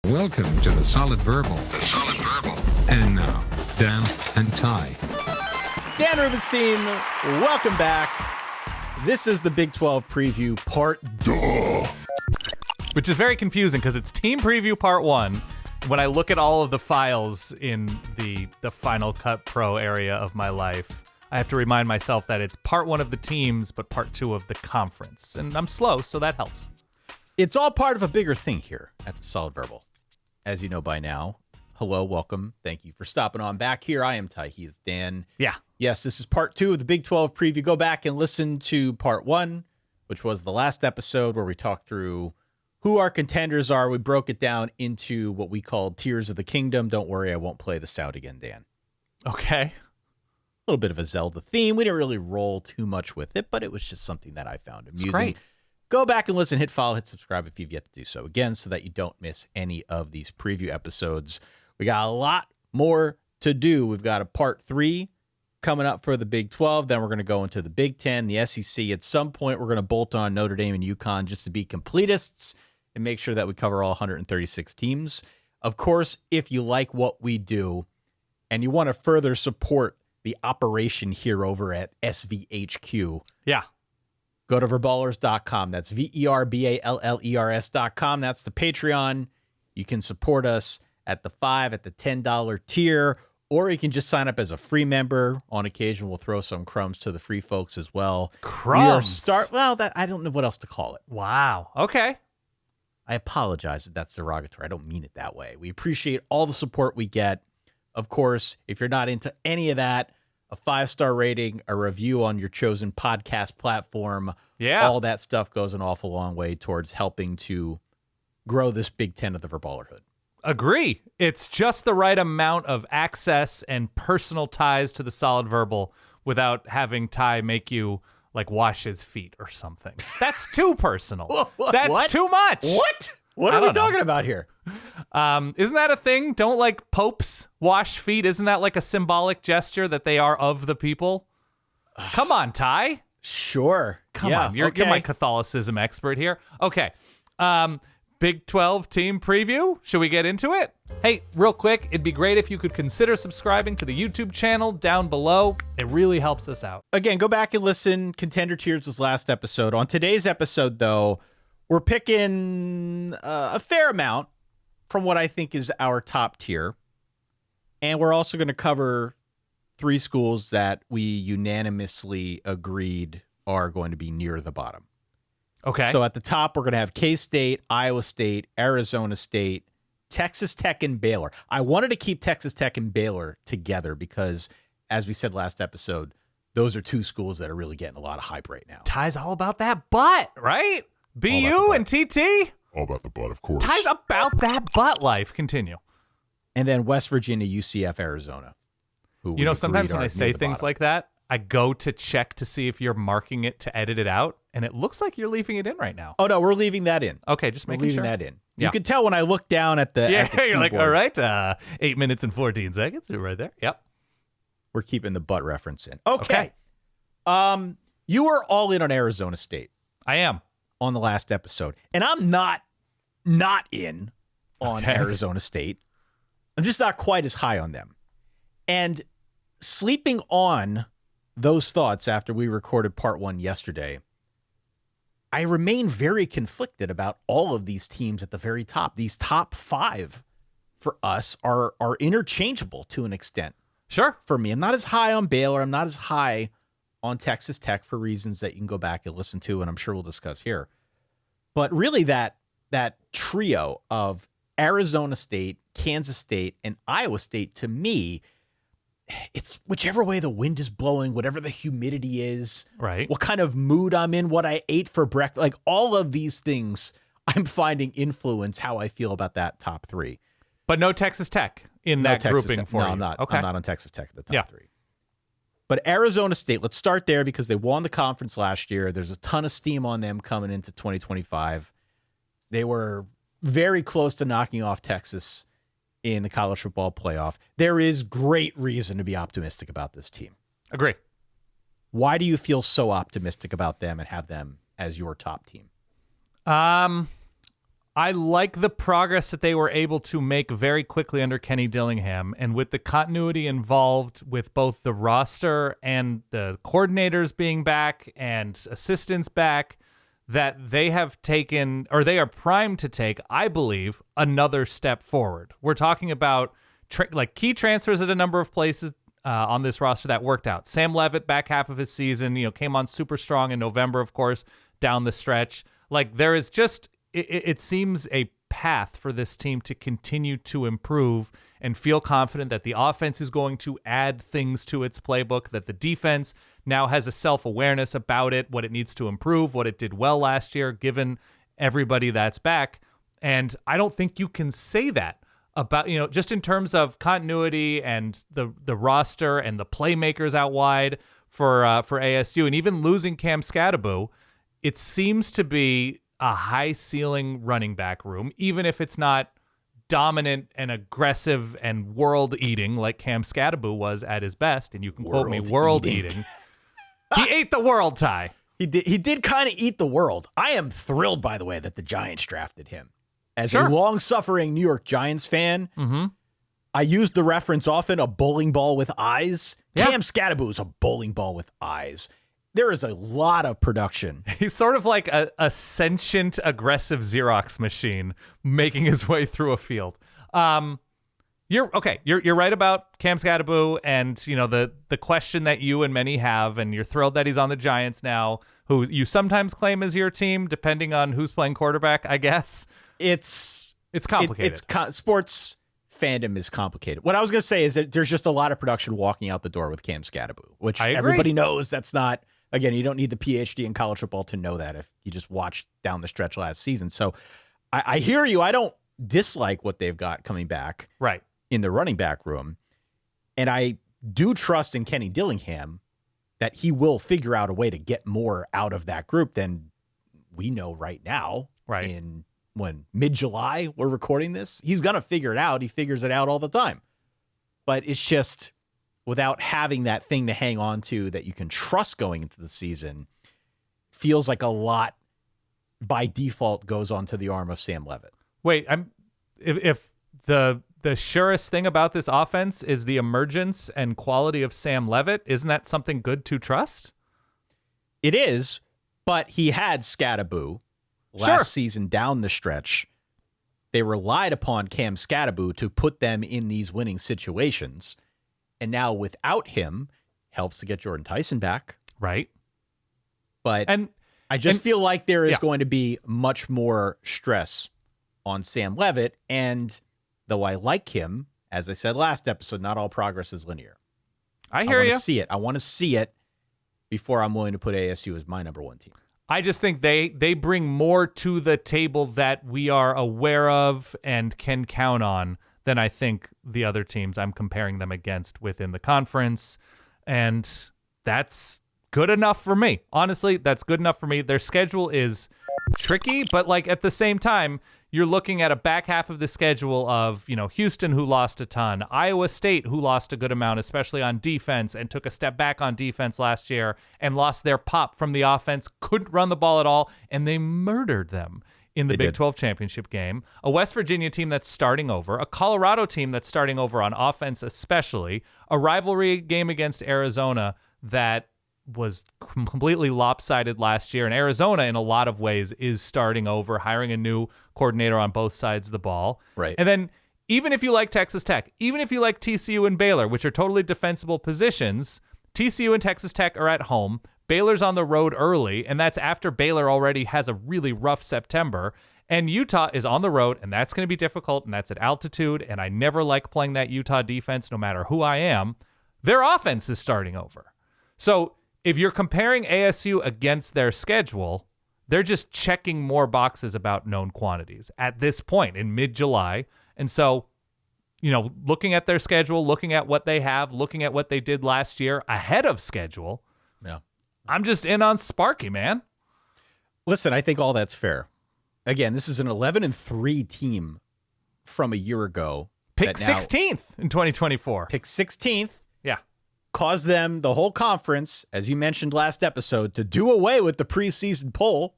Welcome to the Solid Verbal. And now, Dan and Ty. Dan Rubenstein, welcome back. This is the Big 12 Preview Part Duh. Which is very confusing because it's Team Preview Part 1. When I look at all of the files in the Final Cut Pro area of my life, I have to remind myself that it's Part 1 of the teams, but Part 2 of the conference. And I'm slow, so that helps. It's all part of a bigger thing here at the Solid Verbal. As you know by now, hello, welcome. Thank you for stopping on back here. I am Ty. He is Dan. Yeah. Yes, this is Part 2 of the Big 12 Preview. Go back and listen to Part 1, which was the last episode where we talked through who our contenders are. We broke it down into what we called Tiers of the Kingdom. Don't worry, I won't play this out again, Dan. Okay. A little bit of a Zelda theme. We didn't really roll too much with it, but it was just something that I found amusing. Great. Go back and listen, hit follow, hit subscribe if you've yet to do so again, so that you don't miss any of these preview episodes. We got a lot more to do. We've got a Part 3 coming up for the Big 12. Then we're going to go into the Big 10, the SEC. At some point, we're going to bolt on Notre Dame and UConn just to be completists and make sure that we cover all 136 teams. Of course, if you like what we do and you want to further support the operation here over at SVHQ, Yeah. go to verballers.com. That's VERBALLERS.com. That's the Patreon. You can support us at the $5, at the $10 tier, or you can just sign up as a free member. On occasion, we'll throw some crumbs to the free folks as well. Crumbs? I don't know what else to call it. Wow. Okay. I apologize if that's derogatory. I don't mean it that way. We appreciate all the support we get. Of course, if you're not into any of that, a 5-star rating, a review on your chosen podcast platform. Yeah. All that stuff goes an awful long way towards helping to grow this Big 10 of the Verballerhood. Agree. It's just the right amount of access and personal ties to the Solid Verbal without having Ty make you like wash his feet or something. That's too personal. That's what? too much. What? What are we talking about here? Isn't that a thing? Don't like popes wash feet? Isn't that like a symbolic gesture that they are of the people? Come on, Ty. Sure. Come on. You're my Catholicism expert here. Okay. Big 12 team preview. Should we get into it? Hey, real quick, it'd be great if you could consider subscribing to the YouTube channel down below. It really helps us out. Again, go back and listen. Contender Tiers was last episode. On today's episode, though, we're picking a fair amount from what I think is our top tier. And we're also going to cover 3 schools that we unanimously agreed are going to be near the bottom. Okay. So at the top, we're going to have K-State, Iowa State, Arizona State, Texas Tech, and Baylor. I wanted to keep Texas Tech and Baylor together because, as we said last episode, those are 2 schools that are really getting a lot of hype right now. Ty's all about that butt, right? BU and TT? All about the butt, of course. Ty's about that butt life. Continue. And then West Virginia, UCF, Arizona. You know, sometimes when I say things like that, I go to check to see if you're marking it to edit it out, and it looks like you're leaving it in right now. Oh, no, we're leaving that in. Okay, just making leaving sure. that in. Yeah. You can tell when I look down at the Yeah, at the you're like, keyboard. all right, 8 minutes and 14 seconds. You're right there. Yep. We're keeping the butt reference in. Okay. You were all in on Arizona State I am. on the last episode, and I'm not in on Arizona State. I'm just not quite as high on them. And sleeping on those thoughts after we recorded Part 1 yesterday, I remain very conflicted about all of these teams at the very top. These top 5 for us are interchangeable to an extent. Sure. For me, I'm not as high on Baylor. I'm not as high on Texas Tech for reasons that you can go back and listen to, and I'm sure we'll discuss here. But really that trio of Arizona State, Kansas State, and Iowa State, to me, it's whichever way the wind is blowing, whatever the humidity is, Right. what kind of mood I'm in, what I ate for breakfast, like all of these things I'm finding influence how I feel about that top 3. But no Texas Tech in No that Texas grouping Tech. for No, you. I'm not. Okay. I'm not on Texas Tech at the top Yeah. 3. But Arizona State, let's start there because they won the conference last year. There's a ton of steam on them coming into 2025. They were very close to knocking off Texas in the college football playoff. There is great reason to be optimistic about this team. Agree. Why do you feel so optimistic about them and have them as your top team? I like the progress that they were able to make very quickly under Kenny Dillingham, and with the continuity involved with both the roster and the coordinators being back and assistants back, that they have taken, or they are primed to take, I believe, another step forward. We're talking about key transfers at a number of places on this roster that worked out. Sam Leavitt, back half of his season, came on super strong in November, of course, down the stretch. There is just, it seems a path for this team to continue to improve and feel confident that the offense is going to add things to its playbook, that the defense now has a self-awareness about it, what it needs to improve, what it did well last year, given everybody that's back. And I don't think you can say that about, just in terms of continuity and the roster and the playmakers out wide for ASU, and even losing Cam Skattebo, it seems to be a high ceiling running back room, even if it's not dominant and aggressive and world eating like Cam Skattebo was at his best. And you can quote me, world eating. He ate the world, Ty. He did kind of eat the world. I am thrilled, by the way, that the Giants drafted him. As a long-suffering New York Giants fan, I used the reference often, a bowling ball with eyes. Yeah. Cam Skattebo is a bowling ball with eyes. There is a lot of production. He's sort of like a sentient, aggressive Xerox machine making his way through a field. You're right about Cam Skattebo, and the question that you and many have, and you're thrilled that he's on the Giants now, who you sometimes claim as your team, depending on who's playing quarterback, I guess. It's complicated. Sports fandom is complicated. What I was going to say is that there's just a lot of production walking out the door with Cam Skattebo, which everybody knows that's not. Again, you don't need the PhD in college football to know that if you just watched down the stretch last season. So I hear you. I don't dislike what they've got coming back in the running back room. And I do trust in Kenny Dillingham that he will figure out a way to get more out of that group than we know right now. Right. In mid-July, we're recording this. He's going to figure it out. He figures it out all the time. But it's just, without having that thing to hang on to that you can trust going into the season, feels like a lot by default goes onto the arm of Sam Leavitt. Wait, if the surest thing about this offense is the emergence and quality of Sam Leavitt, isn't that something good to trust? It is, but he had Skattebo last season down the stretch. They relied upon Cam Skattebo to put them in these winning situations. And now without him, helps to get Jordan Tyson back. Right. But I just feel like there is going to be much more stress on Sam Leavitt. And though I like him, as I said last episode, not all progress is linear. I hear you. I want to see it before I'm willing to put ASU as my number one team. I just think they bring more to the table that we are aware of and can count on than I think the other teams I'm comparing them against within the conference. And that's good enough for me. Honestly, that's good enough for me. Their schedule is tricky, but at the same time, you're looking at a back half of the schedule of, Houston, who lost a ton, Iowa State, who lost a good amount, especially on defense, and took a step back on defense last year and lost their pop from the offense, couldn't run the ball at all, and they murdered them in the Big 12 championship game. A West Virginia team that's starting over, a Colorado team that's starting over on offense especially, a rivalry game against Arizona that was completely lopsided last year. And Arizona, in a lot of ways, is starting over, hiring a new coordinator on both sides of the ball. Right. And then even if you like Texas Tech, even if you like TCU and Baylor, which are totally defensible positions, TCU and Texas Tech are at home. Baylor's on the road early, and that's after Baylor already has a really rough September. And Utah is on the road, and that's going to be difficult, and that's at altitude, and I never like playing that Utah defense no matter who I am. Their offense is starting over. So if you're comparing ASU against their schedule, they're just checking more boxes about known quantities at this point in mid-July. And so, looking at their schedule, looking at what they have, looking at what they did last year ahead of schedule, I'm just in on Sparky, man. Listen, I think all that's fair. Again, this is an 11-3 team from a year ago. Picked 16th in 2024. Picked 16th. Yeah. Caused them, the whole conference, as you mentioned last episode, to do away with the preseason poll.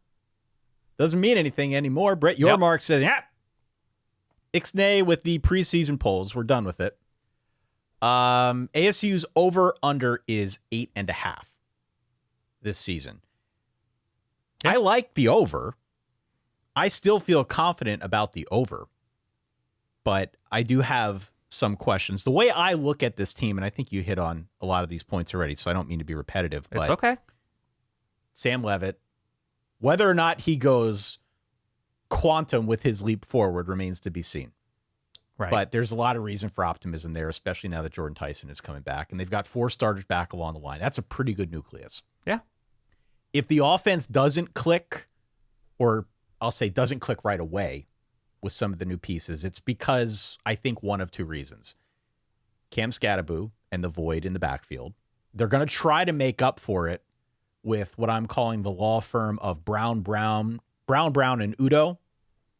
Doesn't mean anything anymore. Brett Yormark said, yeah, ixnay with the preseason polls. We're done with it. ASU's over-under is 8.5 this season. Yeah. I like the over. I still feel confident about the over, but I do have some questions. The way I look at this team, and I think you hit on a lot of these points already, so I don't mean to be repetitive, but It's okay. Sam Leavitt, whether or not he goes quantum with his leap forward remains to be seen. Right. But there's a lot of reason for optimism there, especially now that Jordan Tyson is coming back, and they've got 4 starters back along the line. That's a pretty good nucleus. Yeah. If the offense doesn't click, or I'll say doesn't click right away with some of the new pieces, it's because I think one of 2 reasons. Cam Skattebo and the void in the backfield. They're going to try to make up for it with what I'm calling the law firm of Brown, and Udo.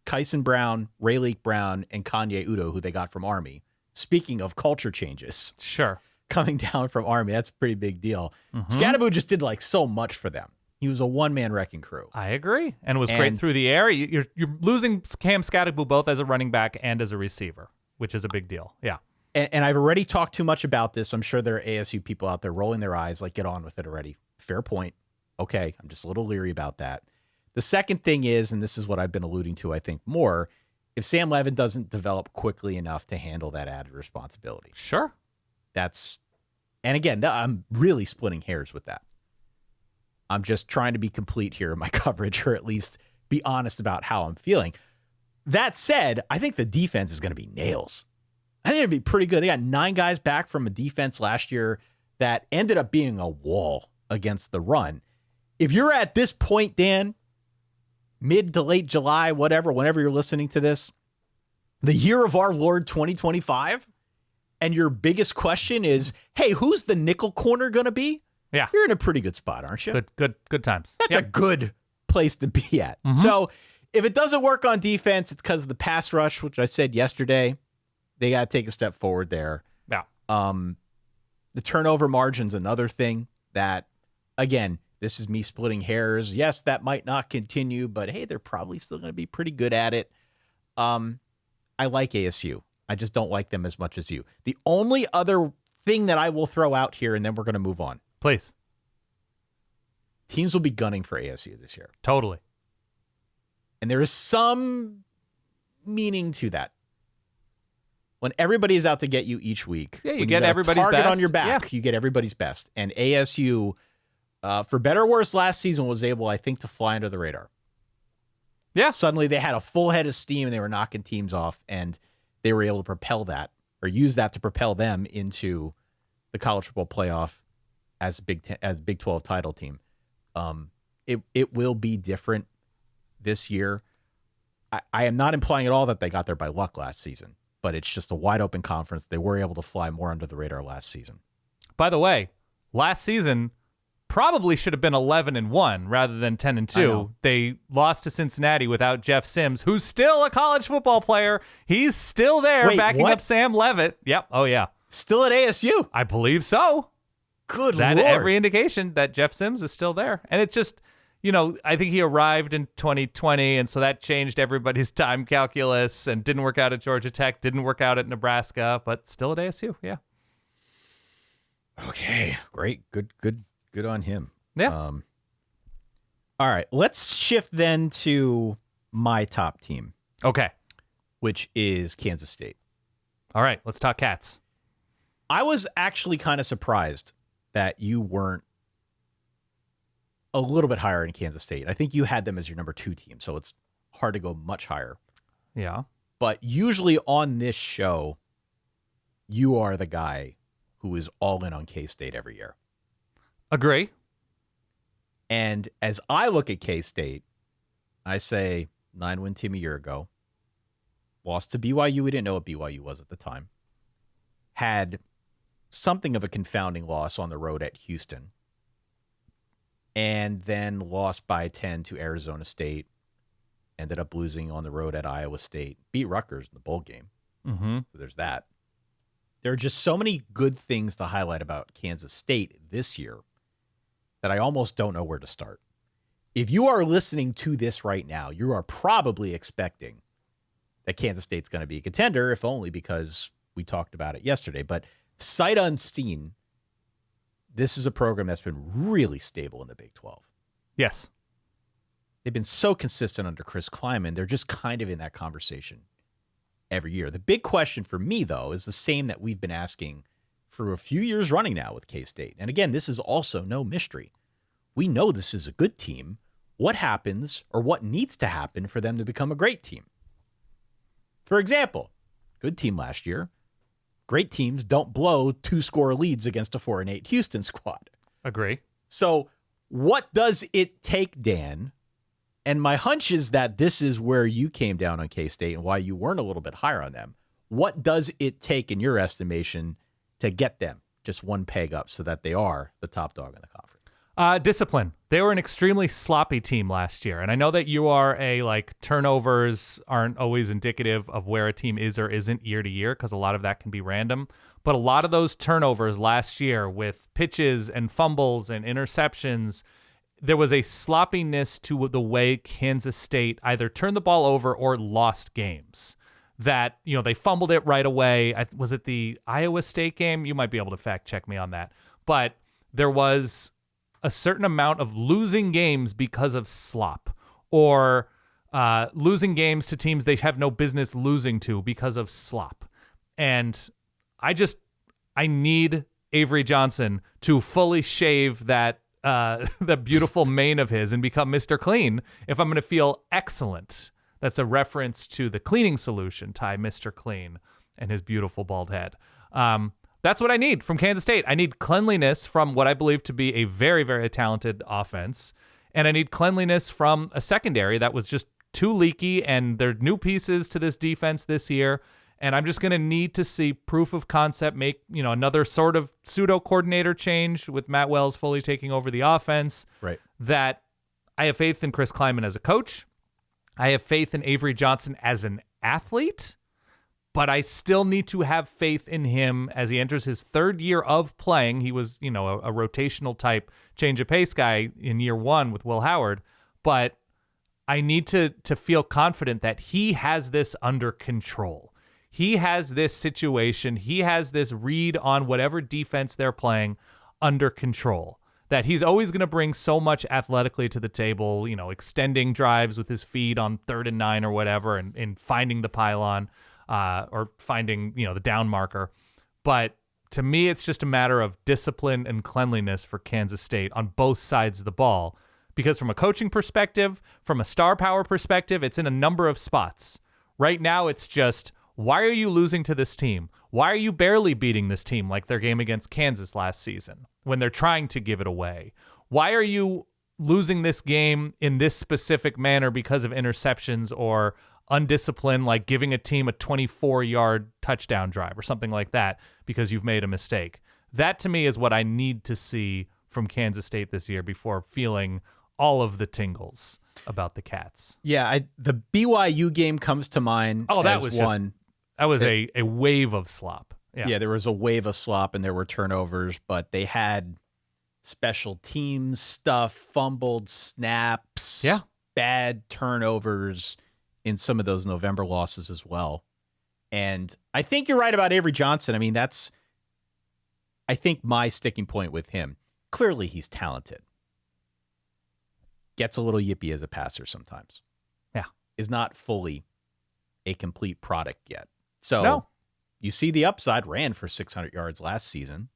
Kyson Brown, Rayleigh Brown, and Kanye Udo, who they got from Army. Speaking of culture changes. Sure. Coming down from Army, that's a pretty big deal. Mm-hmm. Skattebo just did like so much for them. He was a one-man wrecking crew. I agree. And was great through the air. You're losing Cam Skattebo both as a running back and as a receiver, which is a big deal. Yeah. And I've already talked too much about this. I'm sure there are ASU people out there rolling their eyes, like, get on with it already. Fair point. Okay, I'm just a little leery about that. The second thing is, and this is what I've been alluding to, I think, more, if Sam Leavitt doesn't develop quickly enough to handle that added responsibility. Sure. And again, I'm really splitting hairs with that. I'm just trying to be complete here in my coverage, or at least be honest about how I'm feeling. That said, I think the defense is going to be nails. I think it'd be pretty good. They got 9 guys back from a defense last year that ended up being a wall against the run. If you're at this point, Dan, mid to late July, whatever, whenever you're listening to this, the year of our Lord 2025, and your biggest question is, hey, who's the nickel corner going to be? Yeah. You're in a pretty good spot, aren't you? Good times. That's a good place to be at. Mm-hmm. So if it doesn't work on defense, it's because of the pass rush, which I said yesterday. They got to take a step forward there. Yeah. The turnover margin's another thing that, again, this is me splitting hairs. Yes, that might not continue, but hey, they're probably still going to be pretty good at it. I like ASU. I just don't like them as much as you. The only other thing that I will throw out here, and then we're going to move on. Please. Teams will be gunning for ASU this year. Totally. And there is some meaning to that. When everybody is out to get you each week, yeah, you when get got everybody's target best on your back, you get everybody's best. And ASU, for better or worse, last season was able, I think, to fly under the radar. Yeah. Suddenly they had a full head of steam and they were knocking teams off, and they were able to propel that, or use that to propel them into the college football playoff as Big 12 title team. It will be different this year. I am not implying at all that they got there by luck last season, but it's just a wide open conference. They were able to fly more under the radar last season. By the way, last season probably should have been 11-1 rather than 10-2. They lost to Cincinnati without Jeff Sims, who's still a college football player. He's still there backing up Sam Leavitt. Yep. Oh, yeah. Still at ASU? I believe so. Good Lord. Lord. Every indication that Jeff Sims is still there. And it just, I think he arrived in 2020, and so that changed everybody's time calculus, and didn't work out at Georgia Tech, didn't work out at Nebraska, but still at ASU. Yeah. Okay. Great. Good on him. Yeah. All right. Let's shift then to my top team. Okay. Which is Kansas State. All right. Let's talk Cats. I was actually kind of surprised that you weren't a little bit higher in Kansas State. I think you had them as your number 2 team, so it's hard to go much higher. Yeah. But usually on this show, you are the guy who is all in on K-State every year. Agree. And as I look at K-State, I say 9-win team a year ago, lost to BYU. We didn't know what BYU was at the time. Had something of a confounding loss on the road at Houston, and then lost by 10 to Arizona State, ended up losing on the road at Iowa State, beat Rutgers in the bowl game. Mm-hmm. So there's that. There are just so many good things to highlight about Kansas State this year that I almost don't know where to start. if you are listening to this right now, you are probably expecting that Kansas State's going to be a contender, if only because we talked about it yesterday. But sight unseen, this is a program that's been really stable in the Big 12. Yes. They've been so consistent under Chris Klieman. They're just kind of in that conversation every year. The big question for me, though, is the same that we've been asking for a few years running now with K-State. And again, this is also no mystery. We know this is a good team. What happens or what needs to happen for them to become a great team? For example, good team last year. Great teams don't blow 2-score leads against a 4-8 Houston squad. Agree. So what does it take, Dan? And my hunch is that this is where you came down on K-State and why you weren't a little bit higher on them. What does it take, in your estimation, to get them just one peg up so that they are the top dog in the conference? Discipline. They were an extremely sloppy team last year. And I know that you are turnovers aren't always indicative of where a team is or isn't year to year, because a lot of that can be random. But a lot of those turnovers last year with pitches and fumbles and interceptions, there was a sloppiness to the way Kansas State either turned the ball over or lost games. That, they fumbled it right away. Was it the Iowa State game? You might be able to fact check me on that. But there was a certain amount of losing games because of slop, or losing games to teams they have no business losing to because of slop. And I need Avery Johnson to fully shave that beautiful mane of his and become Mr. Clean if I'm going to feel excellent. That's a reference to the cleaning solution, Mr. Clean, and his beautiful bald head. That's what I need from Kansas State. I need cleanliness from what I believe to be a very, very talented offense. And I need cleanliness from a secondary that was just too leaky, and there are new pieces to this defense this year. And I'm just going to need to see proof of concept, make, another sort of pseudo coordinator change with Matt Wells fully taking over the offense. Right. That I have faith in Chris Klieman as a coach. I have faith in Avery Johnson as an athlete. But I still need to have faith in him as he enters his third year of playing. He was, a rotational type change of pace guy in year one with Will Howard. But I need to feel confident that he has this under control. He has this situation. He has this read on whatever defense they're playing under control. That he's always going to bring so much athletically to the table, extending drives with his feet on 3rd and 9 or whatever, and finding the pylon. Or finding, the down marker. But to me, it's just a matter of discipline and cleanliness for Kansas State on both sides of the ball. Because from a coaching perspective, from a star power perspective, it's in a number of spots. Right now, it's just, why are you losing to this team? Why are you barely beating this team like their game against Kansas last season when they're trying to give it away? Why are you losing this game in this specific manner because of interceptions or undisciplined, like giving a team a 24-yard touchdown drive or something like that because you've made a mistake? That, to me, is what I need to see from Kansas State this year before feeling all of the tingles about the Cats. Yeah, the BYU game comes to mind. Oh, that as was one. That was a wave of slop. Yeah, there was a wave of slop and there were turnovers, but they had special teams stuff, fumbled snaps, bad turnovers in some of those November losses as well. And I think you're right about Avery Johnson. I mean, that's, I think, my sticking point with him. Clearly, he's talented. Gets a little yippy as a passer sometimes. Yeah. Is not fully a complete product yet. So you see the upside, ran for 600 yards last season.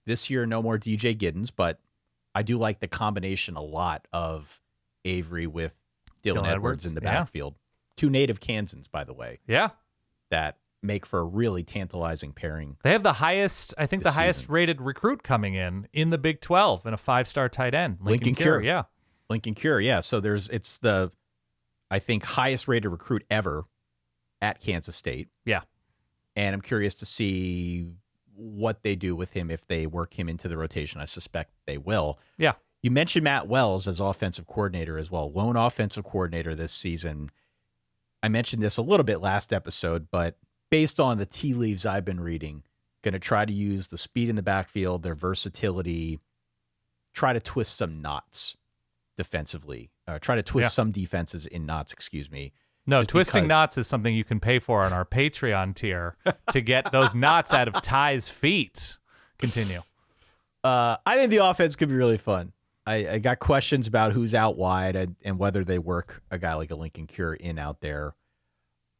This year, no more DJ Giddens, but I do like the combination a lot of Avery with Dylan Edwards in the backfield. 2 native Kansans, by the way. Yeah. That make for a really tantalizing pairing. They have the highest, I think, the highest rated recruit coming in the Big 12 and a 5-star tight end. Lincoln Cure. Yeah. Lincoln Cure. Yeah. So it's the, I think, highest rated recruit ever at Kansas State. Yeah. And I'm curious to see what they do with him if they work him into the rotation. I suspect they will. Yeah. You mentioned Matt Wells as offensive coordinator as well. Lone offensive coordinator this season. I mentioned this a little bit last episode, but based on the tea leaves I've been reading, going to try to use the speed in the backfield, their versatility, try to twist some knots defensively. Try to twist some defenses in knots, excuse me. No, Just twisting because- knots is something you can pay for on our Patreon tier to get those knots out of Ty's feet. Continue. I think the offense could be really fun. I got questions about who's out wide and whether they work a guy like a Lincoln Cure in out there.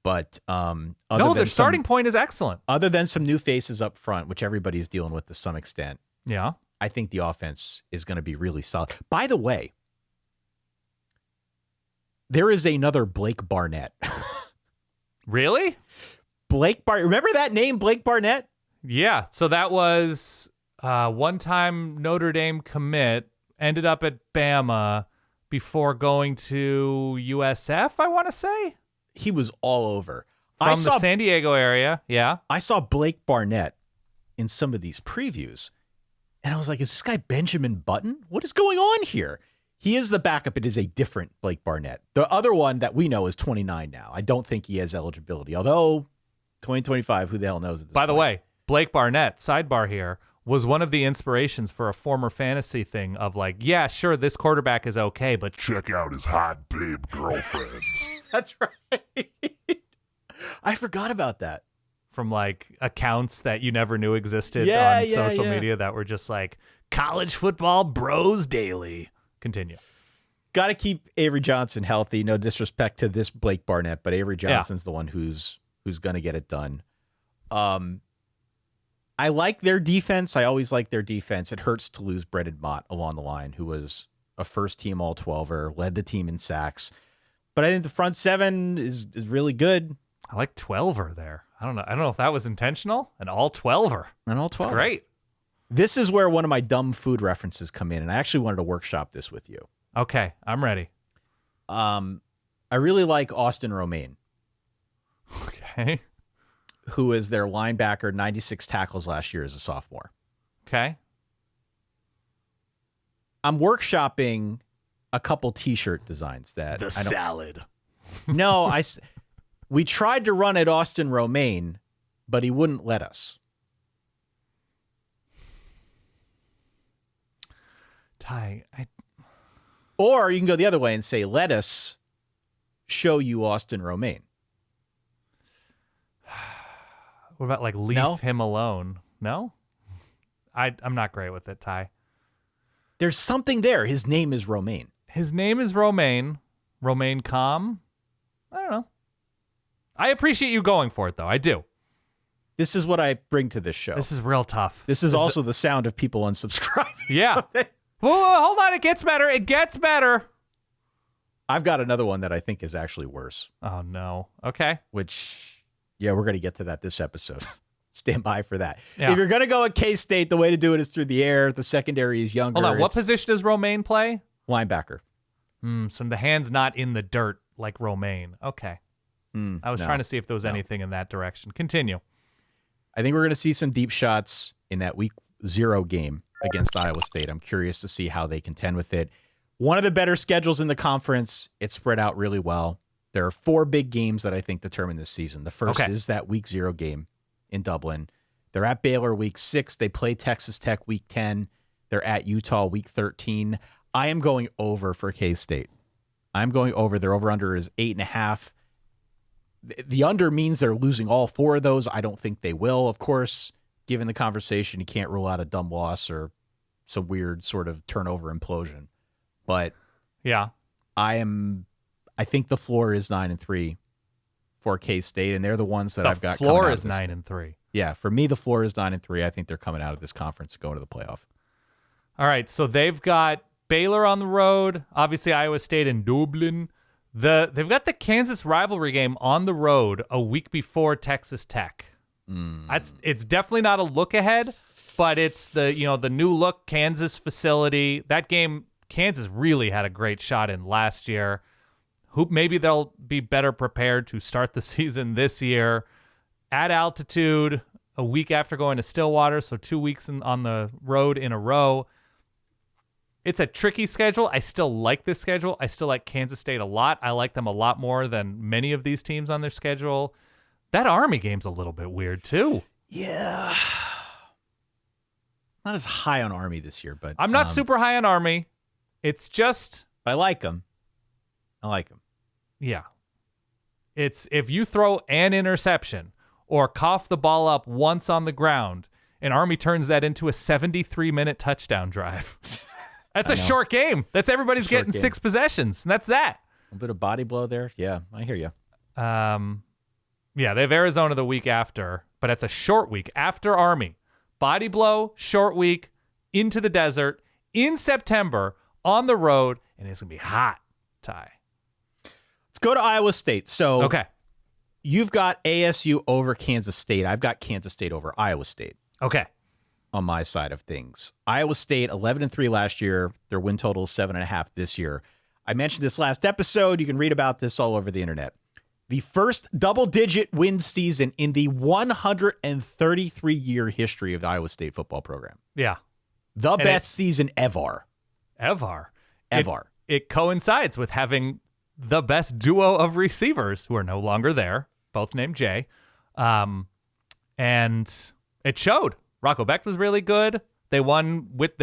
But Their starting point is excellent. Other than some new faces up front, which everybody's dealing with to some extent, Yeah. I think the offense is going to be really solid. By the way, there is another Blake Barnett. Really? Remember that name, Blake Barnett? Yeah. So that was one-time Notre Dame commit, ended up at Bama before going to USF, I want to say. He was all over. From the San Diego area, yeah. I saw Blake Barnett in some of these previews, and I was like, is this guy Benjamin Button? What is going on here? He is the backup. It is a different Blake Barnett. The other one that we know is 29 now. I don't think he has eligibility, although 2025, who the hell knows at this By the point. way, Blake Barnett, sidebar here, was one of the inspirations for a former fantasy thing of like, yeah, sure, this quarterback is okay, but Check out his hot babe girlfriends. That's right. I forgot about that. from like accounts that you never knew existed Yeah, on social yeah. media that were just like college football bros daily. Continue. Got to keep Avery Johnson healthy. No disrespect to this Blake Barnett, but Avery Johnson's the one who's going to get it done. I like their defense. I always like their defense. It hurts to lose Brendan Mott along the line, who was a first-team All-12er, led the team in sacks. But I think the front seven is really good. I like 12er there. I don't know if that was intentional. An all-12er. An All-12er. Great. This is where one of my dumb food references come in, and I actually wanted to workshop this with you. Okay, I'm ready. I really like Austin Romaine, Okay. who is their linebacker, 96 tackles last year as a sophomore. Okay. I'm workshopping a couple T-shirt designs that The I don't, salad. No, we tried to run at Austin Romaine, but he wouldn't let us. Ty, Or you can go the other way and say, let us show you Austin Romaine. what about like leave No? him alone? No? I'm not great with it, Ty. There's something there. His name is Romaine. His name is Romaine. Romaine Com. I don't know. I appreciate you going for it, though. I do. This is what I bring to this show. This is real tough. This is also the sound of people unsubscribing. Yeah. Whoa, hold on. It gets better. It gets better. I've got another one that I think is actually worse, Oh, no. Okay. which, yeah, we're going to get to that this episode. Stand by for that. Yeah. If you're going to go at K-State, the way to do it is through the air. The secondary is younger. Hold on. What It's position does Romaine play? linebacker. So the hand's not in the dirt like Romaine. Okay. I was no. trying to see if there was anything in that direction. Continue. I think we're going to see some deep shots in that week 0 game against Iowa State. I'm curious to see how they contend with it. One of the better schedules in the conference. It's spread out really well. There are 4 big games that I think determine this season. The first is that week 0 game in Dublin. They're at Baylor week 6. They play Texas Tech week 10. They're at Utah week 13. I am going over for K-State. I'm going over. Their over-under is 8.5. The under means they're losing all 4 of those. I don't think they will. Of course, given the conversation, you can't rule out a dumb loss or some weird sort of turnover implosion. But Yeah. I think the floor is 9-3 for K-State, and they're the ones that I've got coming floor out is of this 9-3. Yeah, for me, the floor is 9-3. I think they're coming out of this conference to go to the playoff. All right, so they've got Baylor on the road, obviously Iowa State and Dublin. They've got the Kansas rivalry game on the road a week before Texas Tech. It's definitely not a look ahead, but it's the new look Kansas facility. That game Kansas really had a great shot in last year. Maybe they'll be better prepared to start the season this year. At altitude, a week after going to Stillwater, so 2 weeks on the road in a row. It's a tricky schedule. I still like this schedule. I still like Kansas State a lot. I like them a lot more than many of these teams on their schedule. That Army game's a little bit weird, too. Yeah. Not as high on Army this year, but I'm not super high on Army. It's just I like him. Yeah. It's if you throw an interception or cough the ball up once on the ground, and Army turns that into a 73-minute touchdown drive. That's a short game. That's everybody's getting 6 possessions, and that's that. A bit of body blow there. Yeah, I hear you. Yeah, they have Arizona the week after, but it's a short week after Army. Body blow, short week, into the desert, in September, on the road, and it's going to be hot, Ty. Let's go to Iowa State. So Okay. You've got ASU over Kansas State. I've got Kansas State over Iowa State. Okay. On my side of things. Iowa State, 11-3 last year. Their win total is 7.5 this year. I mentioned this last episode. You can read about this all over the internet. The first double-digit win season in the 133-year history of the Iowa State football program. Yeah. The best season ever. Ever. It coincides with having the best duo of receivers who are no longer there, both named Jay. And it showed. Rocco Beck was really good. They won with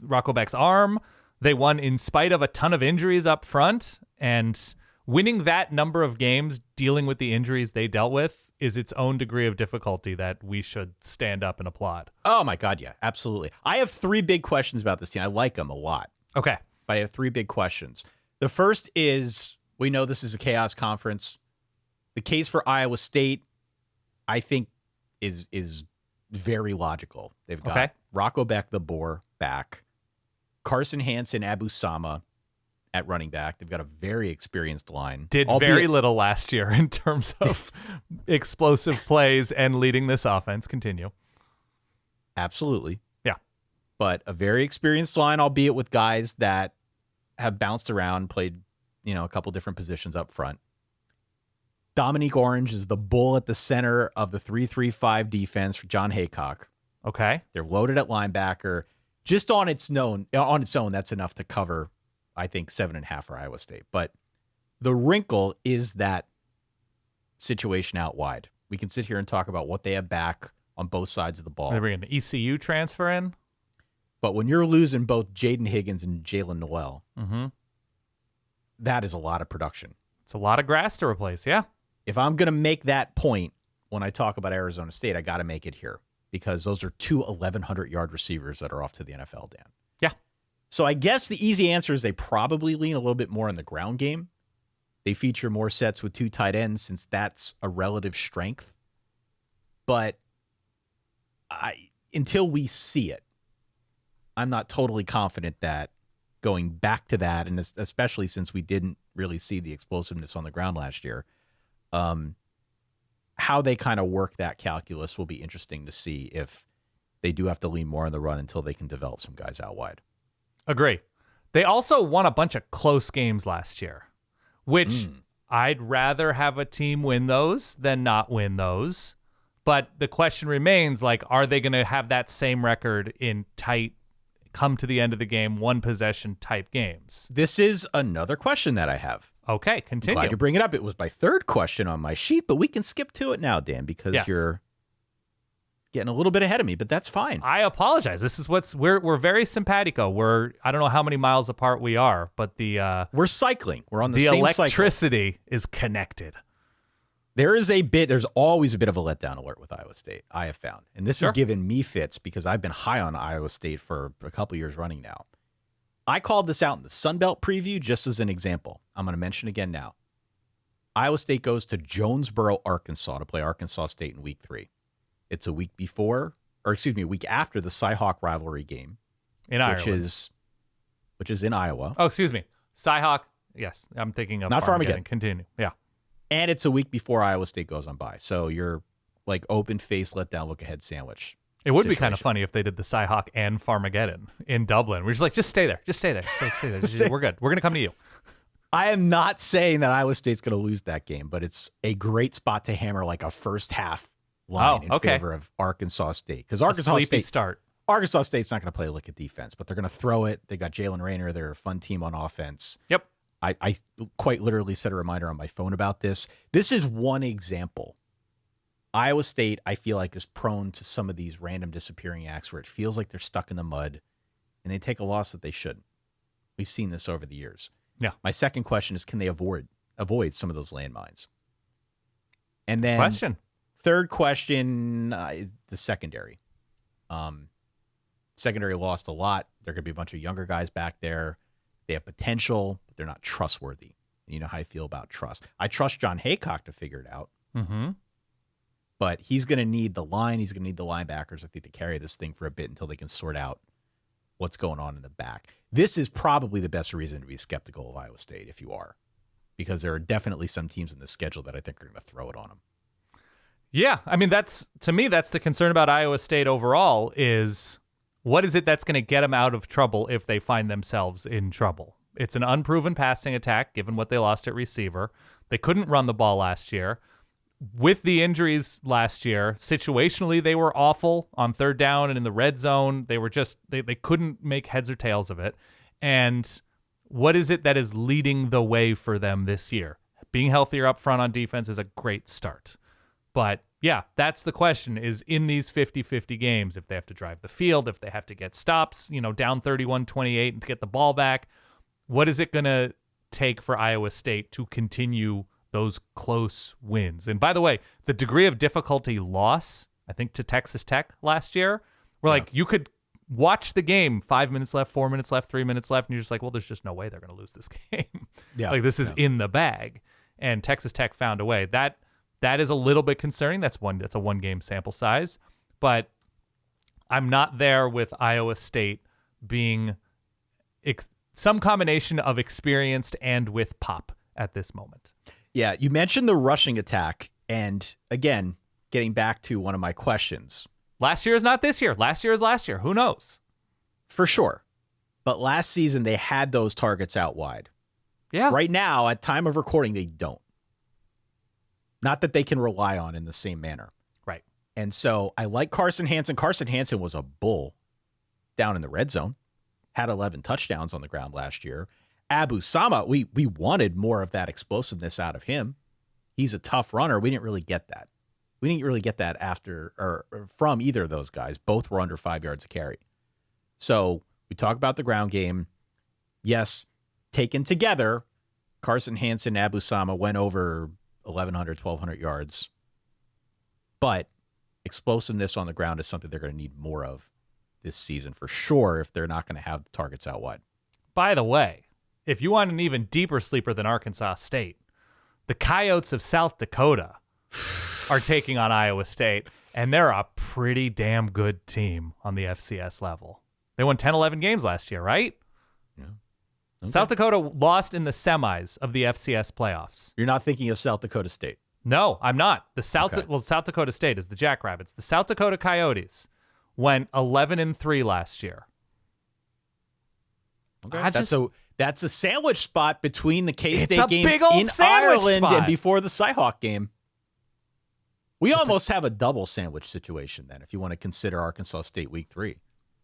Rocco Beck's arm. They won in spite of a ton of injuries up front, and winning that number of games dealing with the injuries they dealt with is its own degree of difficulty that we should stand up and applaud. Oh my God, yeah, absolutely. I have 3 big questions about this team. I like them a lot. Okay. But I have 3 big questions. The first is, we know this is a chaos conference. The case for Iowa State, I think, is very logical. They've got Rocco Beck, the Boar, back. Carson Hansen, Abu Sama at running back. They've got a very experienced line. Did very little last year in terms of explosive plays and leading this offense. Continue. Absolutely. Yeah. But a very experienced line, albeit with guys that have bounced around, played, a couple different positions up front. Dominique Orange is the bull at the center of the 3-3-5 defense for John Haycock. Okay. They're loaded at linebacker. Just on its own, that's enough to cover, I think, 7.5 for Iowa State. But the wrinkle is that situation out wide. We can sit here and talk about what they have back on both sides of the ball. They're bringing the ECU transfer in. But when you're losing both Jaden Higgins and Jalen Noel, that is a lot of production. It's a lot of grass to replace, yeah. If I'm going to make that point when I talk about Arizona State, I got to make it here because those are 2 1,100-yard receivers that are off to the NFL, Dan. Yeah. So I guess the easy answer is they probably lean a little bit more on the ground game. They feature more sets with 2 tight ends since that's a relative strength. But until we see it, I'm not totally confident that going back to that, and especially since we didn't really see the explosiveness on the ground last year, how they kind of work that calculus will be interesting to see if they do have to lean more on the run until they can develop some guys out wide. Agree. They also won a bunch of close games last year, which I'd rather have a team win those than not win those. But the question remains, are they going to have that same record in tight, come to the end of the game, 1 possession type games? This is another question that I have. Okay, continue. Glad you bring it up. It was my 3rd question on my sheet, but we can skip to it now, Dan, because you're getting a little bit ahead of me, but that's fine. I apologize. This is we're very simpatico. I don't know how many miles apart we are, but we're cycling. We're on the same cycle. The electricity is connected. There's always a bit of a letdown alert with Iowa State, I have found. And this has given me fits because I've been high on Iowa State for a couple years running now. I called this out in the Sun Belt preview just as an example. I'm going to mention again now. Iowa State goes to Jonesboro, Arkansas to play Arkansas State in week 3. It's a week after the Cy-Hawk rivalry game. In Ireland. Which is in Iowa. Oh, excuse me. Cy-Hawk. Yes, I'm thinking of not Farmageddon. Continue. Yeah. And it's a week before Iowa State goes on bye. So you're open-faced, let-down, look-ahead sandwich. It would be kind of funny if they did the Cy-Hawk and Farmageddon in Dublin. We're just just stay there. Just stay there. Stay there. We're good. We're going to come to you. I am not saying that Iowa State's going to lose that game, but it's a great spot to hammer a first half line in favor of Arkansas State. Because Arkansas State's not going to play a lick of defense, but they're going to throw it. They got Jalen Raynor. They're a fun team on offense. Yep. I quite literally set a reminder on my phone about this. This is one example. Iowa State, I feel like, is prone to some of these random disappearing acts where it feels like they're stuck in the mud and they take a loss that they shouldn't. We've seen this over the years. Yeah. My second question is, can they avoid some of those landmines? And then third question, the secondary. Secondary lost a lot. There are going to be a bunch of younger guys back there. They have potential, but they're not trustworthy. You know how I feel about trust. I trust John Haycock to figure it out. Mm-hmm. But he's going to need the line. He's going to need the linebackers, I think, to carry this thing for a bit until they can sort out what's going on in the back. This is probably the best reason to be skeptical of Iowa State, if you are, because there are definitely some teams in the schedule that I think are going to throw it on them. Yeah, I mean, to me, that's the concern about Iowa State overall is what is it that's going to get them out of trouble if they find themselves in trouble? It's an unproven passing attack, given what they lost at receiver. They couldn't run the ball last year. With the injuries last year, situationally, they were awful on third down and in the red zone. They were just, they couldn't make heads or tails of it. And what is it that is leading the way for them this year? Being healthier up front on defense is a great start. But yeah, that's the question, is in these 50-50 games, if they have to drive the field, if they have to get stops, down 31-28 and to get the ball back, what is it going to take for Iowa State to continue those close wins? And by the way, the degree of difficulty loss, I think, to Texas Tech last year, where like you could watch the game, 5 minutes left, 4 minutes left, 3 minutes left, and you're just like, well, there's just no way they're going to lose this game. Yeah, like this is in the bag. And Texas Tech found a way. That is a little bit concerning. That's a one-game sample size. But I'm not there with Iowa State being some combination of experienced and with pop at this moment. Yeah, you mentioned the rushing attack. And again, getting back to one of my questions. Last year is not this year. Last year is last year. Who knows? For sure. But last season, they had those targets out wide. Yeah. Right now, at time of recording, they don't. Not that they can rely on in the same manner. Right. And so I like Carson Hansen. Carson Hansen was a bull down in the red zone. Had 11 touchdowns on the ground last year. Abu Sama, we wanted more of that explosiveness out of him. He's a tough runner. We didn't really get that. We didn't really get that after or from either of those guys. Both were under 5 yards a carry. So we talk about the ground game. Yes, taken together, Carson Hansen, Abu Sama went over 1,100, 1,200 yards. But explosiveness on the ground is something they're going to need more of this season for sure if they're not going to have targets out wide. By the way, if you want an even deeper sleeper than Arkansas State, the Coyotes of South Dakota are taking on Iowa State, and they're a pretty damn good team on the FCS level. They won 10-11 games last year, right? Yeah. Okay. South Dakota lost in the semis of the FCS playoffs. You're not thinking of South Dakota State? No, I'm not. South Dakota State is the Jackrabbits. The South Dakota Coyotes went 11-3 last year. Okay. That's a sandwich spot between the K-State game in Ireland and before the Cyhawk game. We almost have a double sandwich situation then, if you want to consider Arkansas State week 3,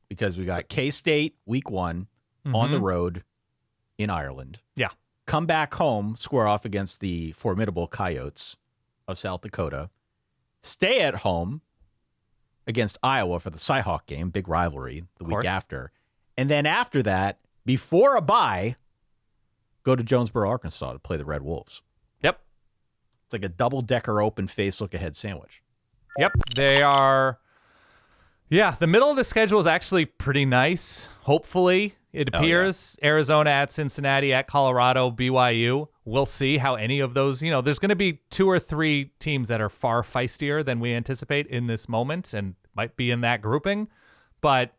because we got K-State week 1 on the road in Ireland. Yeah. Come back home, square off against the formidable Coyotes of South Dakota. Stay at home against Iowa for the Cyhawk game, big rivalry the week after. And then after that, before a bye, go to Jonesboro, Arkansas to play the Red Wolves. Yep. It's like a double-decker open-face look-ahead sandwich. Yep. They are... Yeah, the middle of the schedule is actually pretty nice, hopefully. It appears Arizona at Cincinnati, at Colorado, BYU. We'll see how any of those, there's going to be 2 or 3 teams that are far feistier than we anticipate in this moment and might be in that grouping. But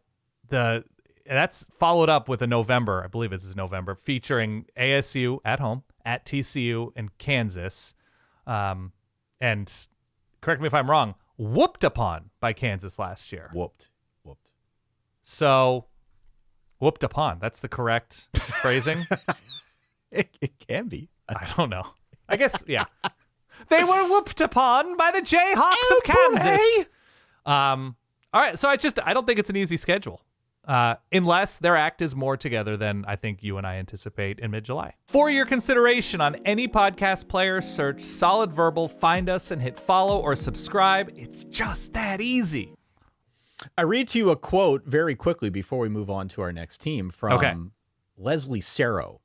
that's followed up with a November, I believe this is November, featuring ASU at home, at TCU, and Kansas. And correct me if I'm wrong, whooped upon by Kansas last year. Whooped. So, whooped upon. That's the correct phrasing? It can be. I don't know. I guess, yeah. They were whooped upon by the Jayhawks of Kansas. All right, so I don't think it's an easy schedule. Unless their act is more together than I think you and I anticipate in mid-July. For your consideration on any podcast player, search Solid Verbal, find us, and hit follow or subscribe. It's just that easy. I read to you a quote very quickly before we move on to our next team from Leslie Serro.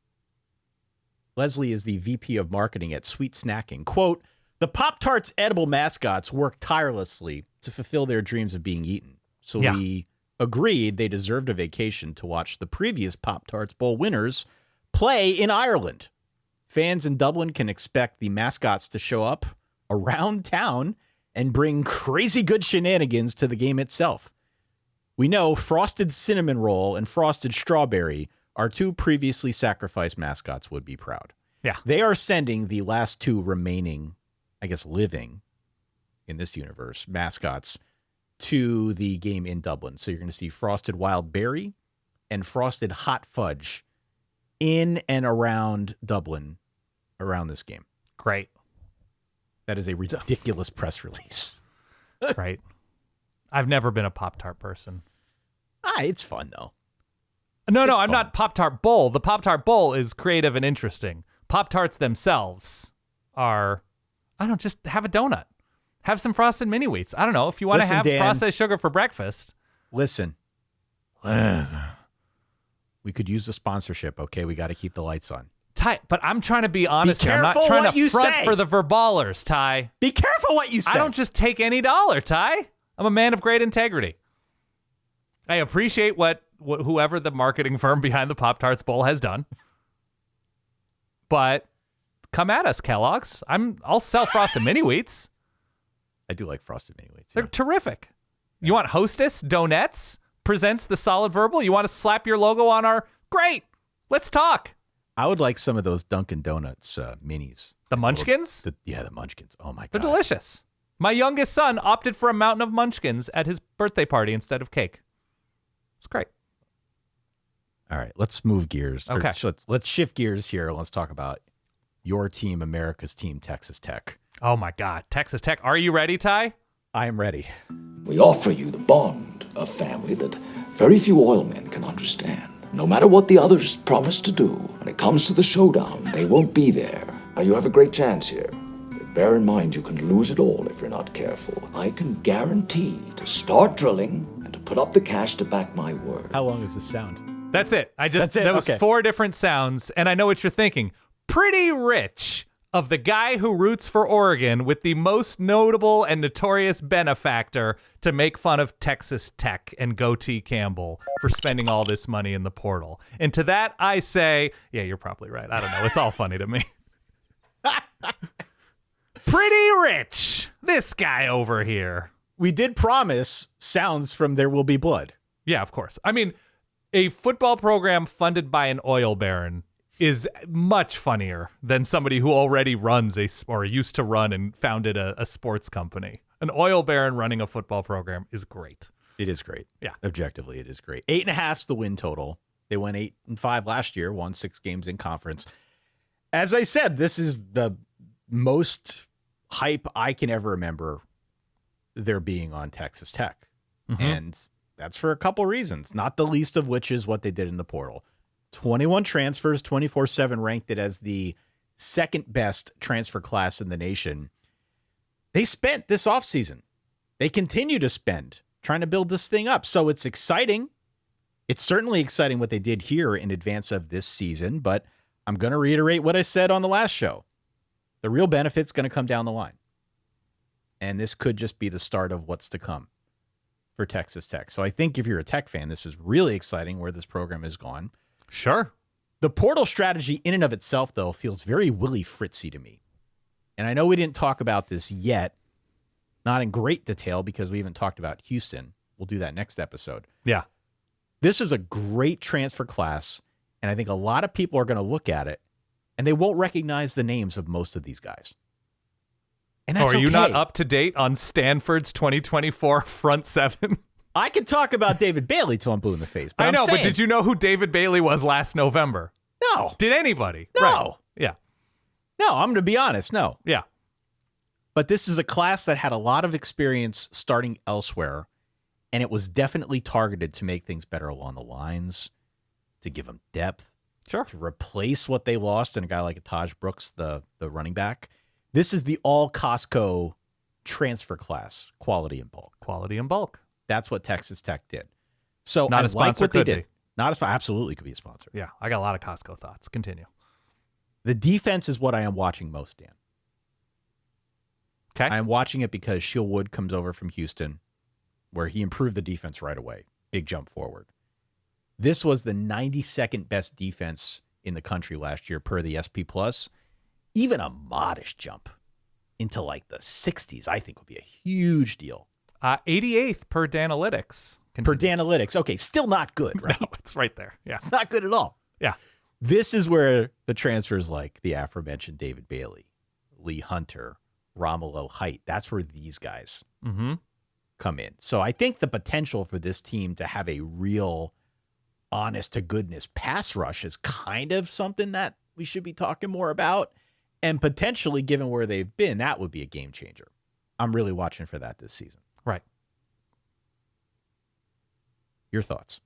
Leslie is the VP of marketing at Sweet Snacking. Quote, the Pop-Tarts edible mascots work tirelessly to fulfill their dreams of being eaten. So we agreed they deserved a vacation to watch the previous Pop-Tarts Bowl winners play in Ireland. Fans in Dublin can expect the mascots to show up around town and bring crazy good shenanigans to the game itself. We know Frosted Cinnamon Roll and Frosted Strawberry are two previously sacrificed mascots would be proud. Yeah. They are sending the last two remaining, I guess, living in this universe mascots to the game in Dublin. So you're going to see Frosted Wild Berry and Frosted Hot Fudge in and around Dublin around this game. Great. That is a ridiculous press release. Right. I've never been a Pop-Tart person. It's fun, though. No, It's I'm fun. not Pop-Tart Bowl. The Pop-Tart Bowl is creative and interesting. Pop-Tarts themselves are, I don't know, just have a donut. Have some Frosted Mini Wheats. I don't know. If you want to Listen, have Dan. processed sugar for breakfast. Listen. We could use the sponsorship, okay? We got to keep the lights on. Ty, but I'm trying to be honest here. I'm not careful trying what to you front say. for the verballers, Ty. Be careful what you say. I don't just take any dollar, Ty. I'm a man of great integrity. I appreciate what whoever the marketing firm behind the Pop-Tarts Bowl has done. But come at us, Kellogg's. I'll sell Frosted Mini Wheats. I do like Frosted Mini Wheats. They're terrific. You want Hostess Donuts presents the Solid Verbal? You want to slap your logo on our... Great. Let's talk. I would like some of those Dunkin' Donuts minis. The Munchkins? The Munchkins. Oh, my God. They're delicious. My youngest son opted for a mountain of Munchkins at his birthday party instead of cake. It's great. All right, let's move gears. Or Okay. Let's shift gears here. Let's talk about your team, America's team, Texas Tech. Oh, my God. Texas Tech. Are you ready, Ty? I am ready. We offer you the bond of family that very few oil men can understand. No matter what the others promise to do, when it comes to the showdown, they won't be there. Now, you have a great chance here. But bear in mind, you can lose it all if you're not careful. I can guarantee to start drilling and to put up the cash to back my word. How long is this sound? That's it. That's it? That was Okay. 4 different sounds, and I know what you're thinking. Pretty rich of the guy who roots for Oregon with the most notable and notorious benefactor to make fun of Texas Tech and Goatee Campbell for spending all this money in the portal. And to that, I say, yeah, you're probably right. I don't know. It's all funny to me. Pretty rich. This guy over here. We did promise sounds from There Will Be Blood. Yeah, of course. I mean, a football program funded by an oil baron is much funnier than somebody who already runs or used to run and founded a sports company. An oil baron running a football program is great. It is great. Yeah. Objectively, it is great. 8.5's the win total. They went 8-5 last year, won 6 games in conference. As I said, this is the most hype I can ever remember there being on Texas Tech. Mm-hmm. And that's for a couple reasons, not the least of which is what they did in the portal. 21 transfers, 24/7 ranked it as the second best transfer class in the nation. They spent this offseason. They continue to spend trying to build this thing up. So it's exciting. It's certainly exciting what they did here in advance of this season, but I'm going to reiterate what I said on the last show. The real benefit's going to come down the line. And this could just be the start of what's to come for Texas Tech. So I think if you're a Tech fan, this is really exciting where this program has gone. Sure. The portal strategy in and of itself, though, feels very Willie Fritzy to me. And I know we didn't talk about this yet, not in great detail because we haven't talked about Houston. We'll do that next episode. Yeah. This is a great transfer class, and I think a lot of people are going to look at it, and they won't recognize the names of most of these guys. And that's Are you not okay. up to date on Stanford's 2024 front seven? I could talk about David Bailey till I'm blue in the face. But I know, I'm but saying, did you know who David Bailey was last November? No. Did anybody? No. Right. Yeah. No, I'm going to be honest. No. Yeah. But this is a class that had a lot of experience starting elsewhere, and it was definitely targeted to make things better along the lines, to give them depth, Sure. to replace what they lost in a guy like Taj Brooks, the running back. This is the all Costco transfer class, quality in bulk. Quality in bulk. That's what Texas Tech did. So Not I a sponsor like what they could did. be. Not a sponsor. Absolutely could be a sponsor. Yeah, I got a lot of Costco thoughts. Continue. The defense is what I am watching most, Dan. Okay. I am watching it because Shield Wood comes over from Houston, where he improved the defense right away. Big jump forward. This was the 92nd best defense in the country last year per the SP+. Even a modest jump into like the 60s, I think, would be a huge deal. 88th per Danalytics. Per Danalytics. Okay, still not good, right? No, it's right there. Yeah. It's not good at all. Yeah. This is where the transfers like the aforementioned David Bailey, Lee Hunter, Romello Height, that's where these guys come in. So I think the potential for this team to have a real honest to goodness pass rush is kind of something that we should be talking more about. And potentially, given where they've been, that would be a game changer. I'm really watching for that this season. Right. Your thoughts?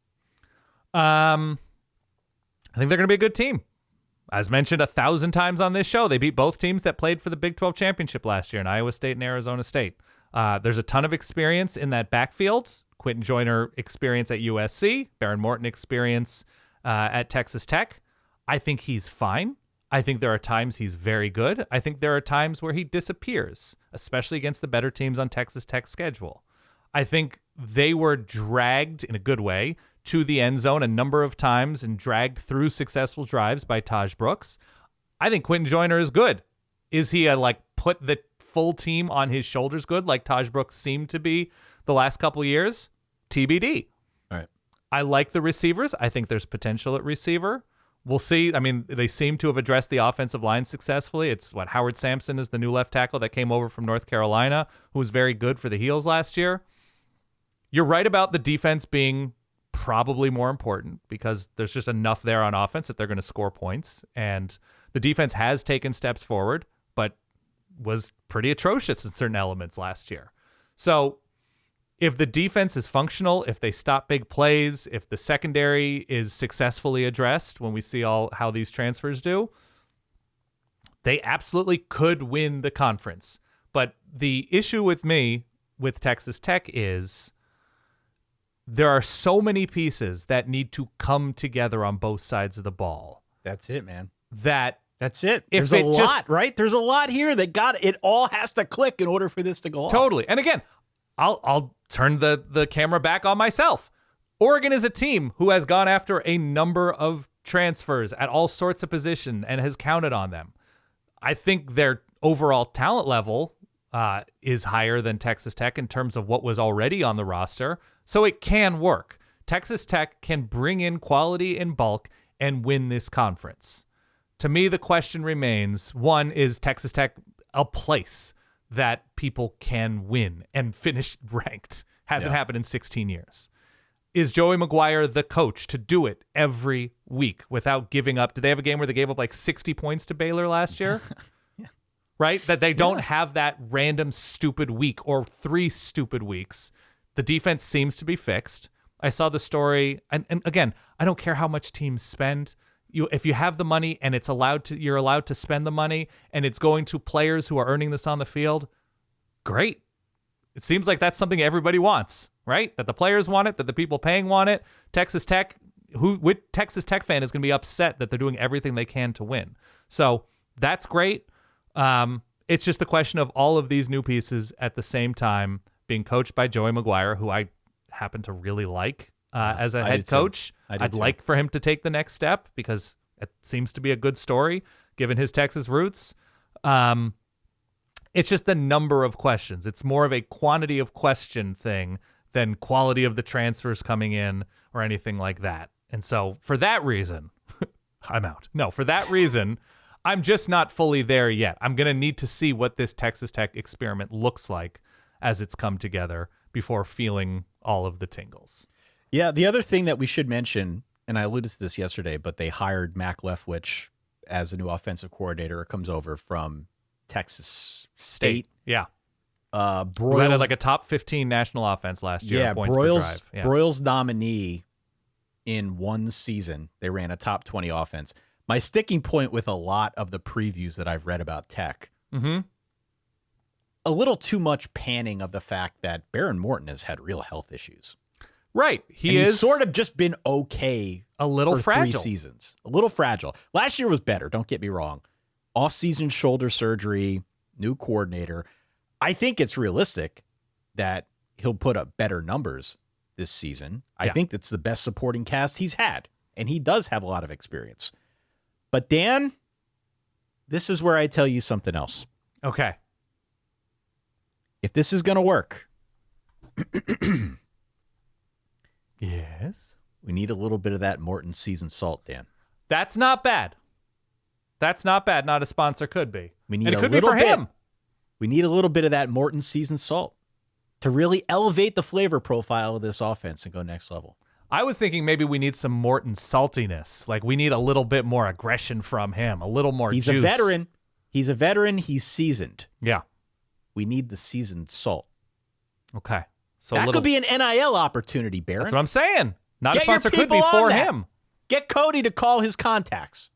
I think they're going to be a good team. As mentioned 1,000 times on this show, they beat both teams that played for the Big 12 championship last year in Iowa State and Arizona State. There's a ton of experience in that backfield. Quentin Joyner experience at USC, Baron Morton experience at Texas Tech. I think he's fine. I think there are times he's very good. I think there are times where he disappears, especially against the better teams on Texas Tech's schedule. I think they were dragged in a good way to the end zone a number of times and dragged through successful drives by Taj Brooks. I think Quentin Joyner is good. Is he put the full team on his shoulders good like Taj Brooks seemed to be the last couple years? TBD. All right. I like the receivers. I think there's potential at receiver. We'll see. I mean, they seem to have addressed the offensive line successfully. It's Howard Sampson is the new left tackle that came over from North Carolina, who was very good for the Heels last year. You're right about the defense being probably more important because there's just enough there on offense that they're going to score points. And the defense has taken steps forward, but was pretty atrocious in certain elements last year. So if the defense is functional, if they stop big plays, if the secondary is successfully addressed when we see how these transfers do, they absolutely could win the conference. But the issue with me with Texas Tech is there are so many pieces that need to come together on both sides of the ball. That's it, man. That's it. There's a lot, right? There's a lot here that it all has to click in order for this to go off. Totally. And again, I'll turn the camera back on myself. Oregon is a team who has gone after a number of transfers at all sorts of positions and has counted on them. I think their overall talent level is higher than Texas Tech in terms of what was already on the roster, so it can work. Texas Tech can bring in quality in bulk and win this conference. To me, the question remains, one, is Texas Tech a place that people can win and finish ranked? Hasn't happened in 16 years. Is Joey McGuire the coach to do it every week without giving up? Did they have a game where they gave up 60 points to Baylor last year? Yeah. Right? That they don't have that random stupid week or 3 stupid weeks. The defense seems to be fixed. I saw the story, and again, I don't care how much teams spend. If you have the money and you're allowed to spend the money and it's going to players who are earning this on the field, great. It seems like that's something everybody wants, right? That the players want it, that the people paying want it. Texas Tech fan is going to be upset that they're doing everything they can to win. So that's great. It's just the question of all of these new pieces at the same time being coached by Joey McGuire, who I happen to really like as a head coach. I'd like for him to take the next step because it seems to be a good story given his Texas roots. It's just the number of questions. It's more of a quantity of question thing than quality of the transfers coming in or anything like that. And so for that reason, I'm out. No, for that reason, I'm just not fully there yet. I'm going to need to see what this Texas Tech experiment looks like as it's come together before feeling all of the tingles. Yeah, the other thing that we should mention, and I alluded to this yesterday, but they hired Mac Leftwich as a new offensive coordinator. It comes over from Texas State. Yeah. Broyles had a top 15 national offense last year. Yeah, points per drive. Yeah. Broyles nominee in one season. They ran a top 20 offense. My sticking point with a lot of the previews that I've read about Tech, a little too much panning of the fact that Baron Morton has had real health issues. Right. He's sort of just been okay a little for fragile. 3 seasons. A little fragile. Last year was better, don't get me wrong. Off-season shoulder surgery, new coordinator. I think it's realistic that he'll put up better numbers this season. I think that's the best supporting cast he's had, and he does have a lot of experience. But Dan, this is where I tell you something else. Okay. If this is going to work, yes, we need a little bit of that Morton seasoned salt, Dan. That's not bad. That's not bad. Not a sponsor could be. We need and it a could be little for bit. him. We need a little bit of that Morton seasoned salt to really elevate the flavor profile of this offense and go next level. I was thinking maybe we need some Morton saltiness. Like we need a little bit more aggression from him, a little more He's juice. a veteran. He's a veteran. He's seasoned. Yeah. We need the seasoned salt. Okay. So That could be an NIL opportunity, Barron. That's what I'm saying. Not Get a sponsor your could be people for on that. him. Get Cody to call his contacts.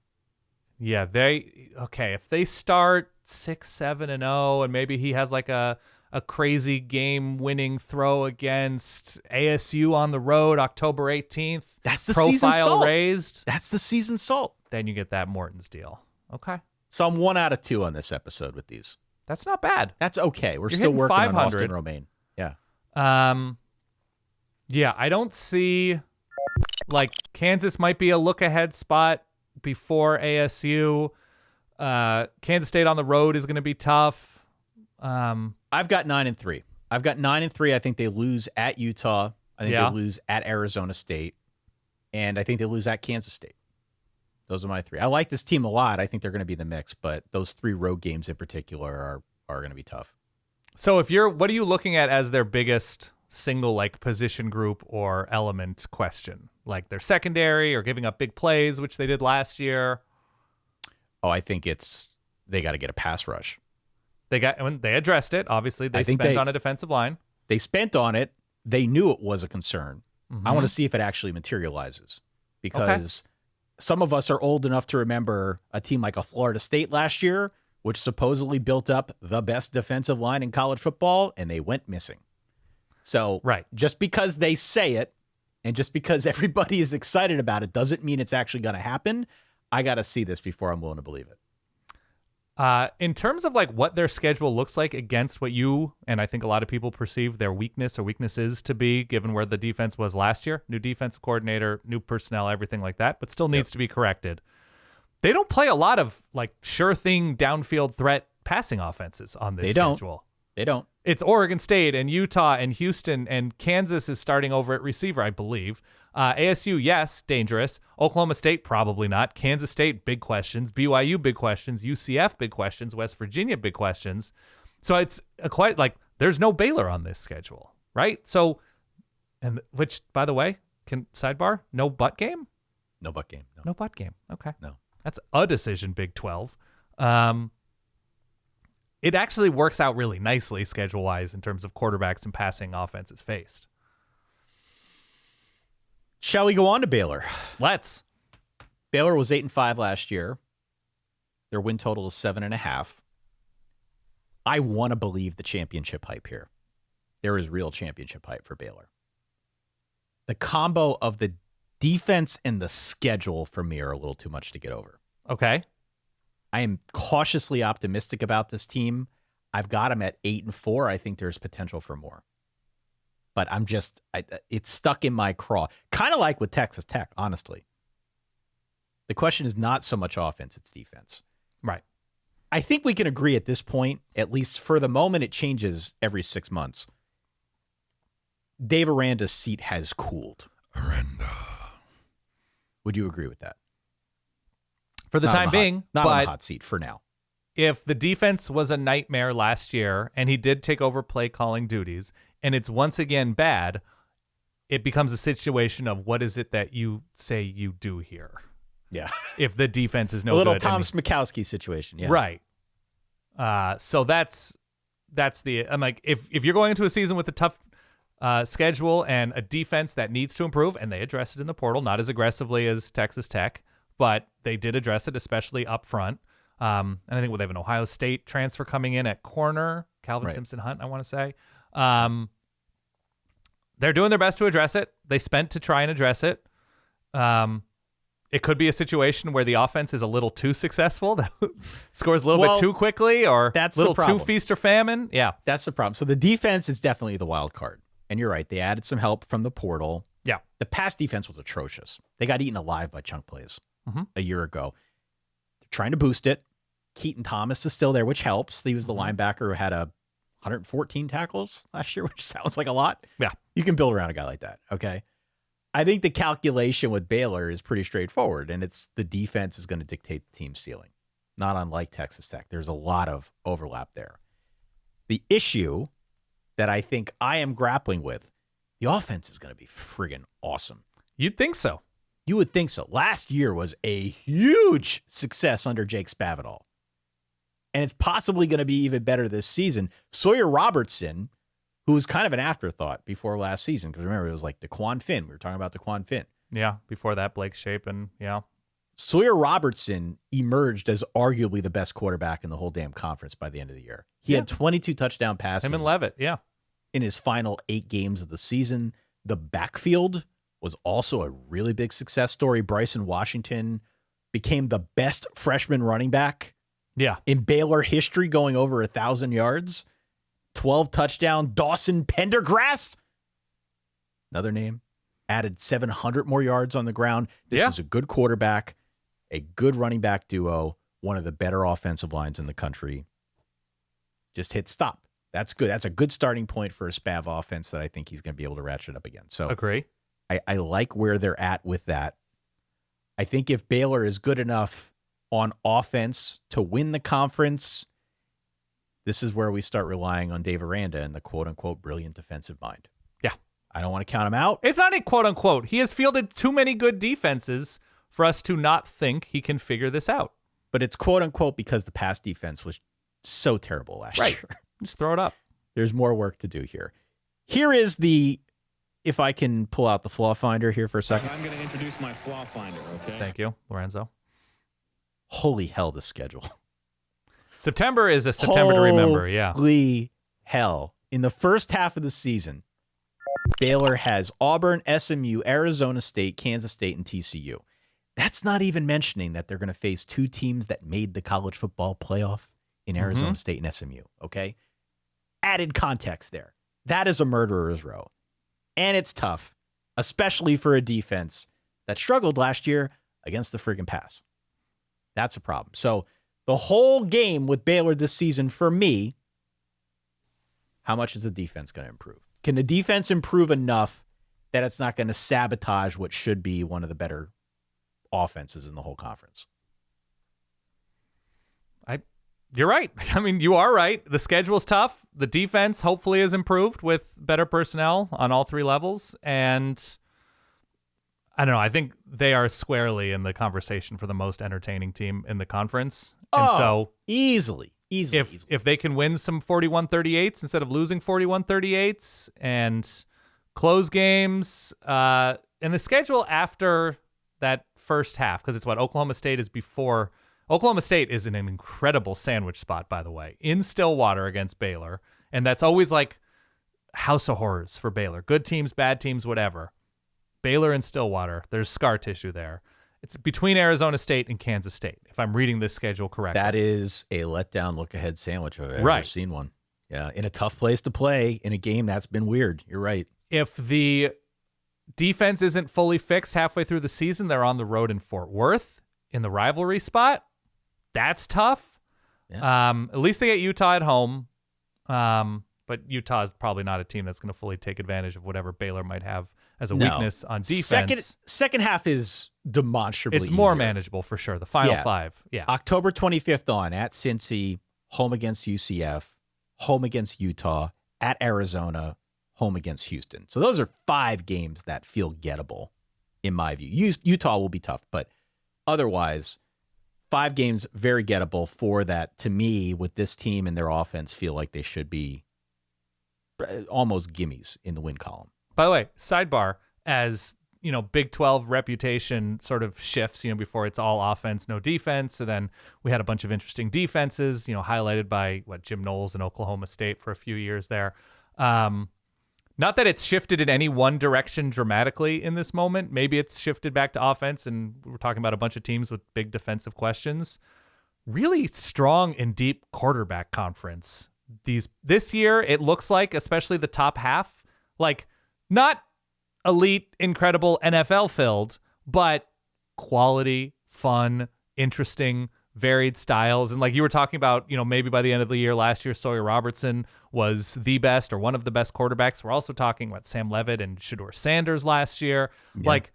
Yeah, if they start 6-7-0 and maybe he has like a crazy game-winning throw against ASU on the road October 18th. That's the seasoned profile salt. raised. That's the seasoned salt. Then you get that Morton's deal. Okay. So I'm 1 out of 2 on this episode with these. That's not bad. That's okay. We're You're still hitting working 500. on Austin Romaine. Yeah. Yeah, I don't see like Kansas might be a look ahead spot before ASU. Kansas State on the road is going to be tough. I've got 9-3. I've got 9-3. I think they lose at Utah. I think they lose at Arizona State. And I think they lose at Kansas State. Those are my 3. I like this team a lot. I think they're going to be in the mix, but those 3 road games in particular are going to be tough. So what are you looking at as their biggest single like position group or element question? Like their secondary or giving up big plays, which they did last year? Oh, I think they got to get a pass rush. They addressed it. Obviously, they spent on a defensive line. They spent on it. They knew it was a concern. Mm-hmm. I want to see if it actually materializes because some of us are old enough to remember a team like a Florida State last year, which supposedly built up the best defensive line in college football, and they went missing. So just because they say it and just because everybody is excited about it doesn't mean it's actually going to happen. I got to see this before I'm willing to believe it. In terms of like what their schedule looks like against what you and I think a lot of people perceive their weakness or weaknesses to be, given where the defense was last year, new defensive coordinator, new personnel, everything like that, but still needs to be corrected. They don't play a lot of like sure thing downfield threat passing offenses on this schedule. They don't. It's Oregon State and Utah and Houston, and Kansas is starting over at receiver, I believe. ASU, yes, dangerous. Oklahoma State, probably not. Kansas State, big questions. BYU, big questions. UCF, big questions. West Virginia, big questions. So it's quite like there's no Baylor on this schedule, right? So, and which, by the way, sidebar, no butt game? No butt game. No butt game. Okay. No. That's a decision, Big 12. It actually works out really nicely schedule-wise in terms of quarterbacks and passing offenses faced. Shall we go on to Baylor? Let's. Baylor was 8-5 last year. Their win total is 7.5. I want to believe the championship hype here. There is real championship hype for Baylor. The combo of the defense and the schedule for me are a little too much to get over. Okay. I am cautiously optimistic about this team. I've got them at 8-4. I think there's potential for more. But it's stuck in my craw. Kind of like with Texas Tech, honestly. The question is not so much offense, it's defense. Right. I think we can agree at this point, at least for the moment, it changes every 6 months. Dave Aranda's seat has cooled. Aranda. Would you agree with that? For the time being, not but on the hot seat for now. If the defense was a nightmare last year and he did take over play calling duties and it's once again bad, it becomes a situation of what is it that you say you do here? Yeah. If the defense is no good. A little good. Tom Smikowski situation. Yeah. Right. So that's I'm like, if you're going into a season with a tough schedule and a defense that needs to improve, and they addressed it in the portal, not as aggressively as Texas Tech, but they did address it, especially up front. And I think they have an Ohio State transfer coming in at corner, Calvin Simpson Hunt, I want to say. they're doing their best to address it. They spent to try and address it. It could be a situation where the offense is a little too successful, that scores a little bit too quickly, or that's a little the too problem. feast or famine. Yeah. That's the problem. So the defense is definitely the wild card. And you're right. They added some help from the portal. Yeah. The pass defense was atrocious. They got eaten alive by chunk plays a year ago. They're trying to boost it. Keaton Thomas is still there, which helps. He was the linebacker who had 114 tackles last year, which sounds like a lot. Yeah. You can build around a guy like that. Okay. I think the calculation with Baylor is pretty straightforward, and it's the defense is going to dictate the team ceiling, not unlike Texas Tech. There's a lot of overlap there. The issue that I think I am grappling with, the offense is going to be friggin' awesome. You'd think so. You would think so. Last year was a huge success under Jake Spavital, and it's possibly going to be even better this season. Sawyer Robertson, who was kind of an afterthought before last season, because remember, it was like DeQuan Finn. We were talking about DeQuan Finn. Yeah, before that, Blake Shapen. Yeah. Sawyer Robertson emerged as arguably the best quarterback in the whole damn conference by the end of the year. He had 22 touchdown passes. Him and Leavitt, yeah. In his final 8 games of the season. The backfield was also a really big success story. Bryson Washington became the best freshman running back in Baylor history, going over 1,000 yards. 12 touchdown. Dawson Pendergrass, another name, added 700 more yards on the ground. This is a good quarterback, a good running back duo, one of the better offensive lines in the country. Just hit stop. That's good. That's a good starting point for a Spav offense that I think he's going to be able to ratchet up again. So agree. I like where they're at with that. I think if Baylor is good enough on offense to win the conference, this is where we start relying on Dave Aranda and the quote-unquote brilliant defensive mind. Yeah. I don't want to count him out. It's not a quote-unquote. He has fielded too many good defenses for us to not think he can figure this out. But it's quote-unquote because the pass defense was so terrible last year. Just throw it up. There's more work to do here. Here is if I can pull out the flaw finder here for a second. I'm going to introduce my flaw finder, okay? Thank you, Lorenzo. Holy hell, the schedule. September is a September to remember, yeah. Holy hell. In the first half of the season, Baylor has Auburn, SMU, Arizona State, Kansas State, and TCU. That's not even mentioning that they're going to face 2 teams that made the college football playoff in Arizona State and SMU, okay? Added context there. That is a murderer's row. And it's tough, especially for a defense that struggled last year against the friggin' pass. That's a problem. So the whole game with Baylor this season, for me, how much is the defense going to improve? Can the defense improve enough that it's not going to sabotage what should be one of the better offenses in the whole conference? You're right. I mean, you are right. The schedule's tough. The defense hopefully is improved with better personnel on all 3 levels. And I don't know. I think they are squarely in the conversation for the most entertaining team in the conference. And so easily. If they can win some 41-38s instead of losing 41-38s and close games, and the schedule after that first half, because it's what Oklahoma State is before. Oklahoma State is in an incredible sandwich spot, by the way, in Stillwater against Baylor. And that's always like house of horrors for Baylor. Good teams, bad teams, whatever. Baylor and Stillwater, there's scar tissue there. It's between Arizona State and Kansas State, if I'm reading this schedule correctly. That is a letdown look-ahead sandwich if I've ever seen one. Yeah, in a tough place to play, in a game that's been weird. You're right. If the defense isn't fully fixed halfway through the season, they're on the road in Fort Worth in the rivalry spot. That's tough. Yeah. At least they get Utah at home. But Utah is probably not a team that's going to fully take advantage of whatever Baylor might have as a weakness on defense. Second half is demonstrably It's more easier. Manageable for sure. The final 5. Yeah. October 25th on at Cincy, home against UCF, home against Utah, at Arizona, home against Houston. So those are 5 games that feel gettable in my view. Utah will be tough, but otherwise 5 games very gettable for that, to me, with this team and their offense, feel like they should be almost gimmies in the win column. By the way, sidebar, as Big 12 reputation sort of shifts, before it's all offense, no defense. So then we had a bunch of interesting defenses, highlighted by Jim Knowles in Oklahoma State for a few years there. Not that it's shifted in any one direction dramatically in this moment. Maybe it's shifted back to offense, and we're talking about a bunch of teams with big defensive questions. Really strong and deep quarterback conference. This year, it looks like, especially the top half, like not elite, incredible, NFL filled, but quality, fun, interesting, varied styles. And like you were talking about, maybe by the end of the year last year, Sawyer Robertson was the best or one of the best quarterbacks. We're also talking about Sam Leavitt and Shedeur Sanders last year. Yeah. Like,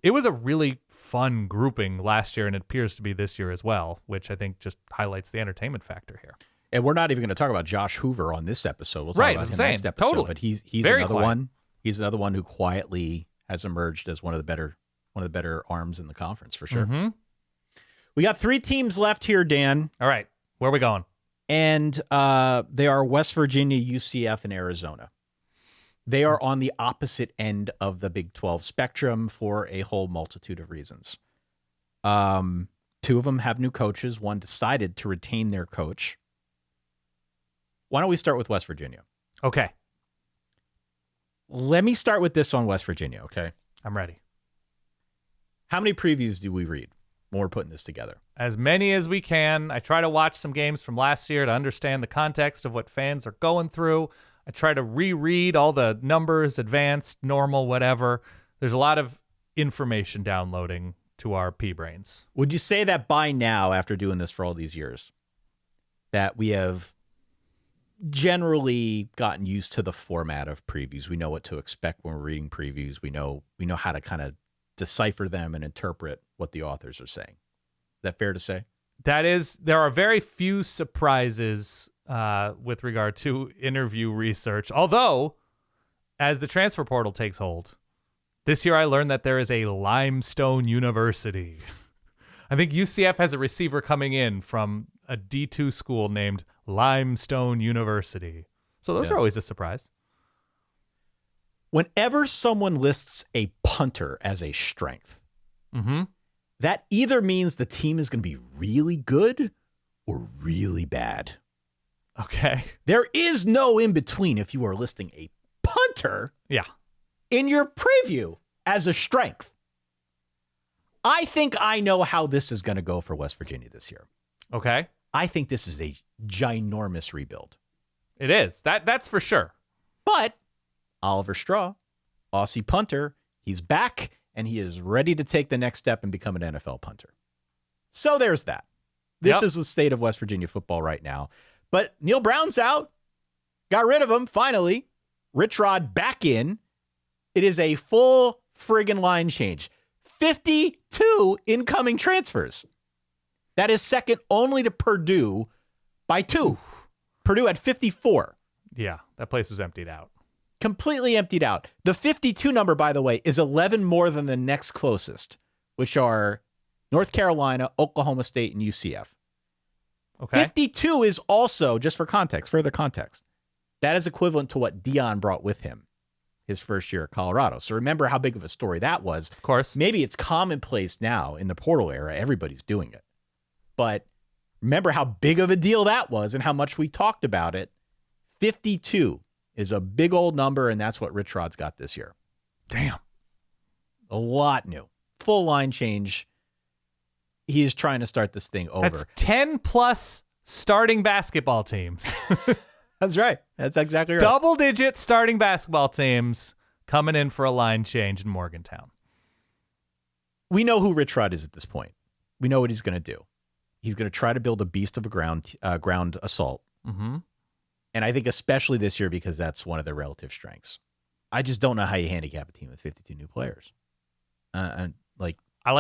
it was a really fun grouping last year, and it appears to be this year as well, which I think just highlights the entertainment factor here. And we're not even going to talk about Josh Hoover on this episode. We'll talk about him next episode. Totally. But he's Very another quiet. one. He's another one who quietly has emerged as one of the better arms in the conference for sure. Mm-hmm. We got 3 teams left here, Dan. All right. Where are we going? And they are West Virginia, UCF, and Arizona. They are on the opposite end of the Big 12 spectrum for a whole multitude of reasons. 2 of them have new coaches. One decided to retain their coach. Why don't we start with West Virginia? Okay. Let me start with this on West Virginia, okay? I'm ready. How many previews do we read when we're putting this together? As many as we can. I try to watch some games from last year to understand the context of what fans are going through. I try to reread all the numbers, advanced, normal, whatever. There's a lot of information downloading to our pea-brains. Would you say that by now, after doing this for all these years, that we have generally gotten used to the format of previews? We know what to expect when we're reading previews. We know how to kind of decipher them and interpret what the authors are saying. Is that fair to say? There are very few surprises with regard to interview research. Although, as the transfer portal takes hold, this year I learned that there is a Limestone University. I think UCF has a receiver coming in from a D2 school named Limestone University. So those are always a surprise. Whenever someone lists a punter as a strength, that either means the team is going to be really good or really bad. Okay. There is no in between if you are listing a punter in your preview as a strength. I think I know how this is going to go for West Virginia this year. Okay. I think this is a ginormous rebuild. It is. That's for sure. But Oliver Straw, Aussie punter, he's back, and he is ready to take the next step and become an NFL punter. So there's that. This is the state of West Virginia football right now. But Neil Brown's out. Got rid of him, finally. Rich Rod back in. It is a full friggin' line change. 52 incoming transfers. That is second only to Purdue by 2. Purdue had 54. Yeah, that place was emptied out. Completely emptied out. The 52 number, by the way, is 11 more than the next closest, which are North Carolina, Oklahoma State, and UCF. Okay. 52 is also, just for context, further context, that is equivalent to what Dion brought with him his first year at Colorado. So remember how big of a story that was. Of course. Maybe it's commonplace now in the portal era. Everybody's doing it. But remember how big of a deal that was and how much we talked about it. 52 is a big old number, and that's what Rich Rod's got this year. Damn. A lot new. Full line change. He is trying to start this thing over. That's 10 plus starting basketball teams. That's right. That's exactly right. Double-digit starting basketball teams coming in for a line change in Morgantown. We know who Rich Rod is at this point. We know what he's going to do. He's going to try to build a beast of a ground assault. Mm-hmm. And I think especially this year because that's one of their relative strengths. I just don't know how you handicap a team with 52 new players. I like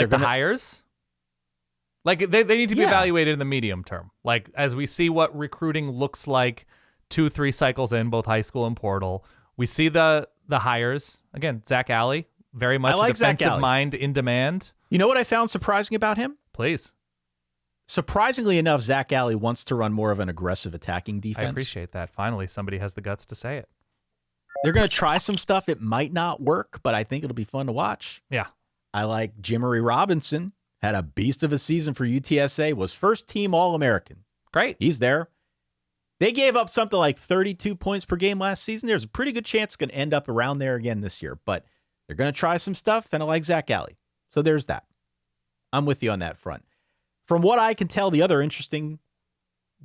the hires. Like they need to be evaluated in the medium term. Like as we see what recruiting looks like 2-3 cycles in both high school and portal, we see the hires. Again, Zach Alley, very much a defensive mind in demand. You know what I found surprising about him? Please. Surprisingly enough, Zach Alley wants to run more of an aggressive attacking defense. I appreciate that. Finally, somebody has the guts to say it. They're going to try some stuff. It might not work, but I think it'll be fun to watch. Yeah. I like Jimmery Robinson. Had a beast of a season for UTSA. Was first team All-American. Great. He's there. They gave up something like 32 points per game last season. There's a pretty good chance it's going to end up around there again this year, but they're going to try some stuff, and I like Zach Alley. So there's that. I'm with you on that front. From what I can tell, the other interesting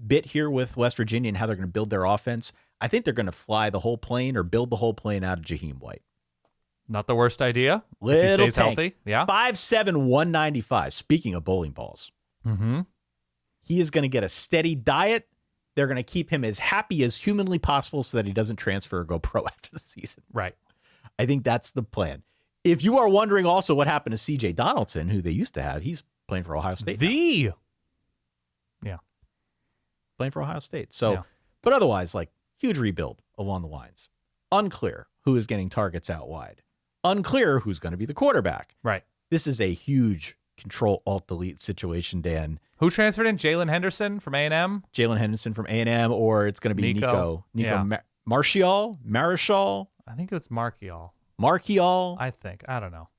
bit here with West Virginia and how they're going to build their offense, I think they're going to fly the whole plane or build the whole plane out of Jaheim White. Not the worst idea. Little if he stays tank. healthy. Yeah. 5'7", 195. Speaking of bowling balls. Mm-hmm. He is going to get a steady diet. They're going to keep him as happy as humanly possible so that he doesn't transfer or go pro after the season. Right. I think that's the plan. If you are wondering also what happened to C.J. Donaldson, who they used to have, he's playing for Ohio State now. Yeah. Playing for Ohio State. So, Yeah. But otherwise, like, huge rebuild along the lines. Unclear who is getting targets out wide. Unclear who's going to be the quarterback. Right. This is a huge Control-Alt-Delete situation, Dan. Who transferred in? Jalen Henderson from A&M? Jalen Henderson from A&M, or it's going to be Nico Yeah. Marshall? I think it's Marchiol. I think. I don't know.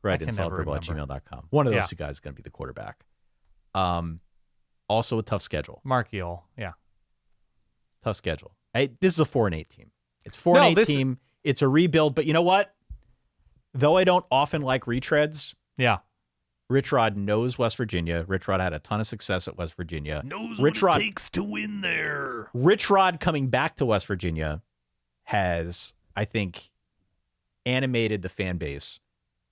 Right, I in can never solidverbal@gmail.com. One of those Yeah. two guys is going to be the quarterback. Also a tough schedule. Marchiol. Yeah. Tough schedule. This is a 4-8 team. It's 4-8 team. It's a rebuild, but you know what? Though I don't often like retreads, Yeah. Rich Rod knows West Virginia. Rich Rod had a ton of success at West Virginia. Knows Rich what Rod it takes to win there. Rich Rod coming back to West Virginia has, I think, animated the fan base.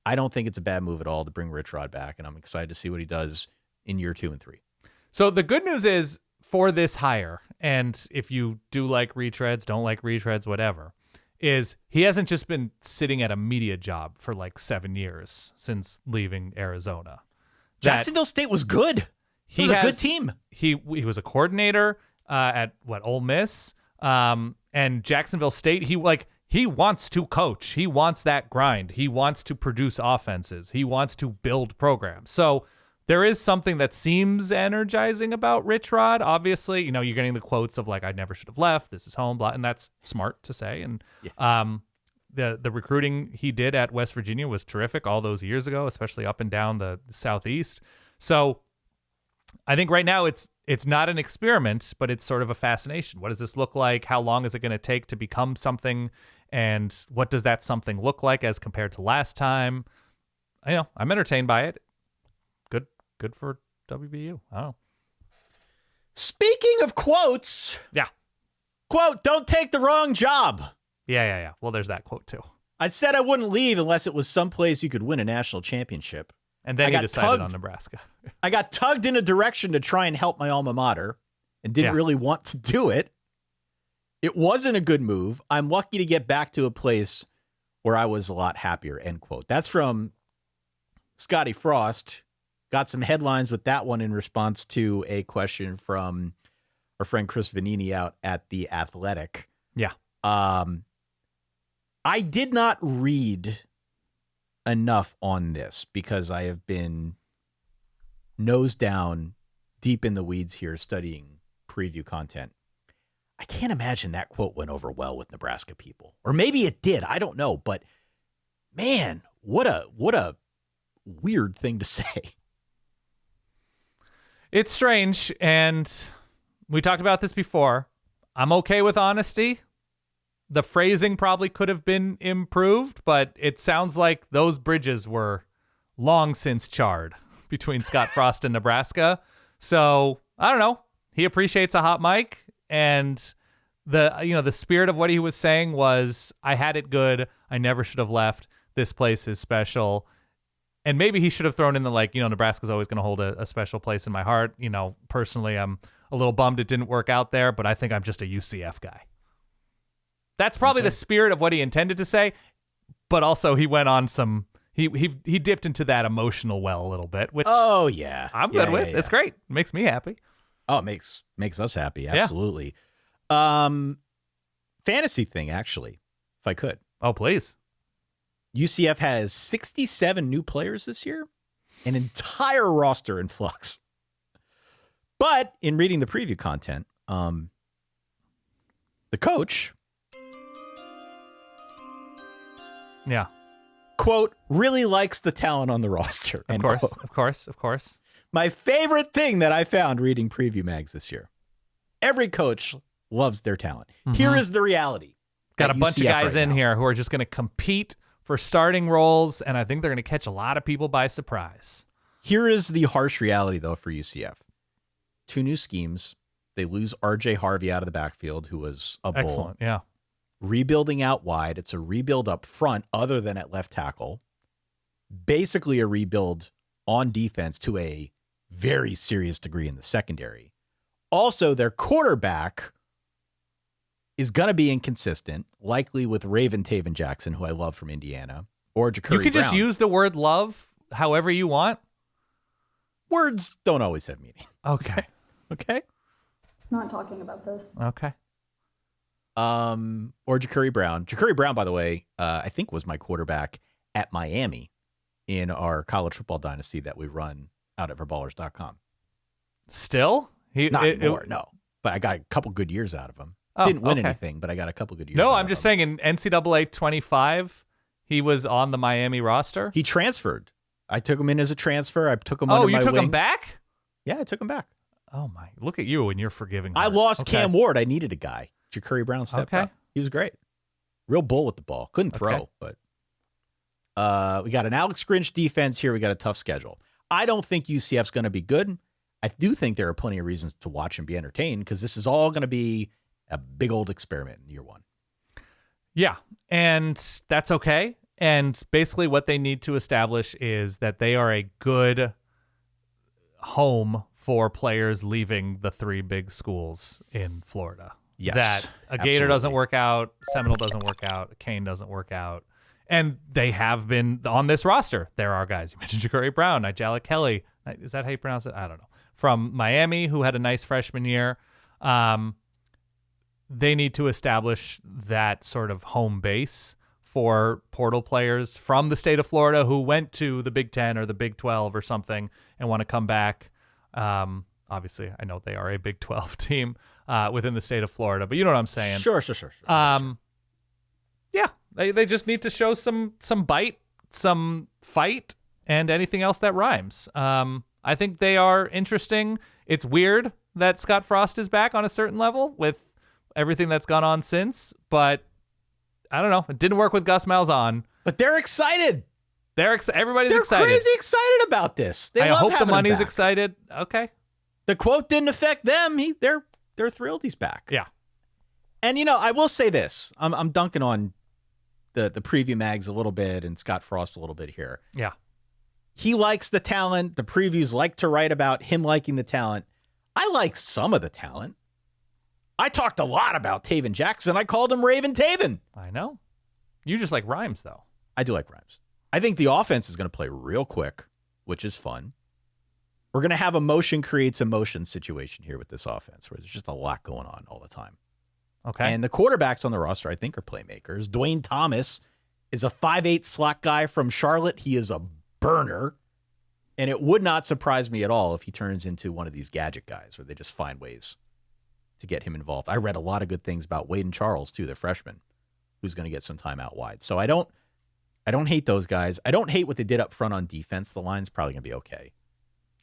I don't think it's a bad move at all to bring Rich Rod back, and I'm excited to see what he does in year 2 and 3. So the good news is for this hire, and if you do like retreads, don't like retreads, whatever, is he hasn't just been sitting at a media job for like 7 years since leaving Arizona. Jacksonville State was good. He was a good team. He was a coordinator at Ole Miss, and Jacksonville State. He wants to coach. He wants that grind. He wants to produce offenses. He wants to build programs. So there is something that seems energizing about Rich Rod. Obviously, you're getting the quotes of like, "I never should have left. This is home," blah, and that's smart to say. And the recruiting he did at West Virginia was terrific all those years ago, especially up and down the Southeast. So I think right now it's not an experiment, but it's sort of a fascination. What does this look like? How long is it going to take to become something? And what does that something look like as compared to last time? I'm entertained by it. Good for WVU. I don't know. Speaking of quotes. Yeah. Quote, "Don't take the wrong job." Yeah. Well, there's that quote too. I said I wouldn't leave unless it was someplace you could win a national championship. And then he decided on Nebraska. I got tugged in a direction to try and help my alma mater and didn't really want to do it. It wasn't a good move. I'm lucky to get back to a place where I was a lot happier, end quote. That's from Scotty Frost. Got some headlines with that one in response to a question from our friend Chris Vanini out at The Athletic. Yeah. I did not read enough on this because I have been nose down deep in the weeds here studying preview content. I can't imagine that quote went over well with Nebraska people. Or maybe it did. I don't know. But man, what a weird thing to say. It's strange, and we talked about this before. I'm okay with honesty. The phrasing probably could have been improved, but it sounds like those bridges were long since charred between Scott Frost and Nebraska. So, I don't know. He appreciates a hot mic, and the spirit of what he was saying was, I had it good. I never should have left. This place is special. And maybe he should have thrown in the Nebraska's always going to hold a special place in my heart. Personally, I'm a little bummed it didn't work out there, but I think I'm just a UCF guy. That's probably the spirit of what he intended to say, but also he went on he dipped into that emotional well a little bit, which I'm good with. It's great. It makes me happy. Oh, it makes us happy. Absolutely. Fantasy thing, actually, if I could. Oh, please. UCF has 67 new players this year, an entire roster in flux. But in reading the preview content, the coach, quote, really likes the talent on the roster. Of course. My favorite thing that I found reading preview mags this year. Every coach loves their talent. Here is the reality. Got a at bunch of UCF guys right in now. here who are just going to compete for starting roles, and I think they're going to catch a lot of people by surprise. Here is the harsh reality, though, for UCF. 2 new schemes. They lose R.J. Harvey out of the backfield, who was a bull. Excellent, yeah. Rebuilding out wide. It's a rebuild up front other than at left tackle. Basically a rebuild on defense to a very serious degree in the secondary. Also, their quarterback is going to be inconsistent, likely with Raven Taven Jackson, who I love from Indiana, or Ja'Cory You can Brown. just use the word love however you want. Words don't always have meaning. Okay. Okay? Not talking about this. Okay. Or Ja'Cory Brown. Ja'Cory Brown, by the way, I think was my quarterback at Miami in our college football dynasty that we run out at verballers.com. Still? Not anymore, no. But I got a couple good years out of him. Oh, Didn't win okay. anything, but I got a couple good years No, out I'm of just him. saying in NCAA 25, he was on the Miami roster. He transferred. I took him in as a transfer. I took him under Oh, you my took wing. him back? Yeah, I took him back. Oh, my. Look at you and you're forgiving. I heart. lost Okay. Cam Ward. I needed a guy. Ja'Cory Brown stepped Okay. up. He was great. Real bull with the ball. Couldn't throw, Okay. but we got an Alex Grinch defense here. We got a tough schedule. I don't think UCF's going to be good. I do think there are plenty of reasons to watch and be entertained because this is all going to be a big old experiment in year one. Yeah, and that's okay. And basically what they need to establish is that they are a good home for players leaving the 3 big schools in Florida. Yes, That a Gator doesn't absolutely. work out, Seminole doesn't work out, a Kane doesn't work out. And they have been on this roster. There are guys. You mentioned Ja'Cory Brown, Nigella Kelly. Is that how you pronounce it? I don't know. From Miami, who had a nice freshman year. They need to establish that sort of home base for portal players from the state of Florida who went to the Big 10 or the Big 12 or something and want to come back. Obviously, I know they are a Big 12 team within the state of Florida, but you know what I'm saying. Sure. Yeah, they just need to show some bite, some fight, and anything else that rhymes. I think they are interesting. It's weird that Scott Frost is back on a certain level with everything that's gone on since, but I don't know. It didn't work with Gus Malzahn. But they're excited. Everybody's They're excited. crazy excited about this. They I love hope the having him money's back. excited. Okay. The quote didn't affect them. They're thrilled he's back. Yeah. And I will say this. I'm dunking on the preview mags a little bit and Scott Frost a little bit here. Yeah. He likes the talent. The previews like to write about him liking the talent. I like some of the talent. I talked a lot about Taven Jackson. I called him Raven Taven. I know. You just like rhymes, though. I do like rhymes. I think the offense is going to play real quick, which is fun. We're going to have a motion creates emotion situation here with this offense where there's just a lot going on all the time. Okay. And the quarterbacks on the roster, I think, are playmakers. Dwayne Thomas is a 5'8" slot guy from Charlotte. He is a burner. And it would not surprise me at all if he turns into one of these gadget guys where they just find ways to get him involved. I read a lot of good things about Wade and Charles, too, the freshman, who's going to get some time out wide. So I don't hate those guys. I don't hate what they did up front on defense. The line's probably going to be okay.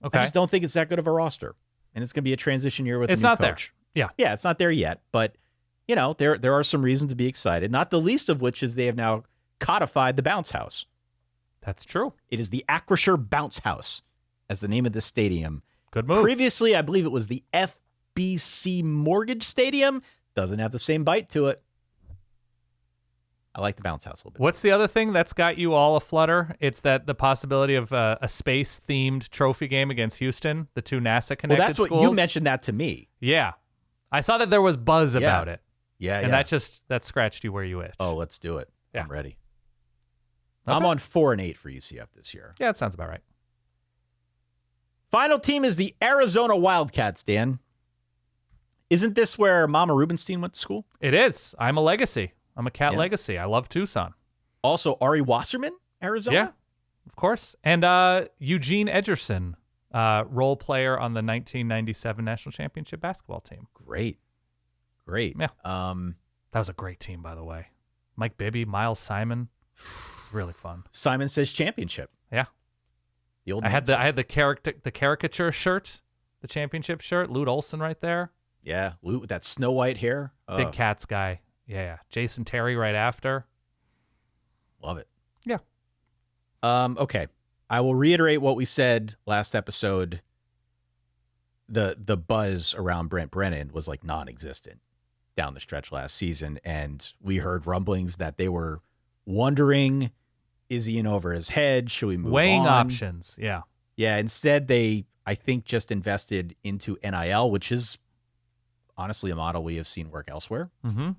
Okay. I just don't think it's that good of a roster. And it's going to be a transition year with It's a new not there. coach. Yeah. Yeah, it's not there yet. But, there are some reasons to be excited, not the least of which is they have now codified the bounce house. That's true. It is the Acrisure Bounce House as the name of this stadium. Good move. Previously, I believe it was the FBC Mortgage Stadium. Doesn't have the same bite to it. I like the bounce house a little bit. What's the other thing that's got you all aflutter? It's that the possibility of a space-themed trophy game against Houston, the 2 NASA-connected Well, that's what schools. you mentioned that to me. Yeah. I saw that there was buzz about it. Yeah, And that scratched you where you itch. Oh, let's do it. Yeah. I'm ready. Okay. I'm on 4-8 for UCF this year. Yeah, that sounds about right. Final team is the Arizona Wildcats, Dan. Isn't this where Mama Rubenstein went to school? It is. I'm a legacy. I'm a cat Yeah. legacy. I love Tucson. Also, Ari Wasserman, Arizona? Yeah, of course. And Eugene Edgerson, role player on the 1997 National Championship basketball team. Great. Yeah. Um, That was a great team, by the way. Mike Bibby, Miles Simon. Really fun. Simon says championship. Yeah. The old I had man the caricature shirt, the championship shirt, Lute Olson right there. Yeah, Lute with that snow white hair. Big Cats guy. Yeah. Jason Terry right after. Love it. Yeah. Okay. I will reiterate what we said last episode. The buzz around Brent Brennan was like non-existent down the stretch last season, and we heard rumblings that they were wondering, is he in over his head? Should we move Weighing on? options. Yeah. Yeah. Instead, they, I think, just invested into NIL, which is honestly a model we have seen work elsewhere. Mm-hmm.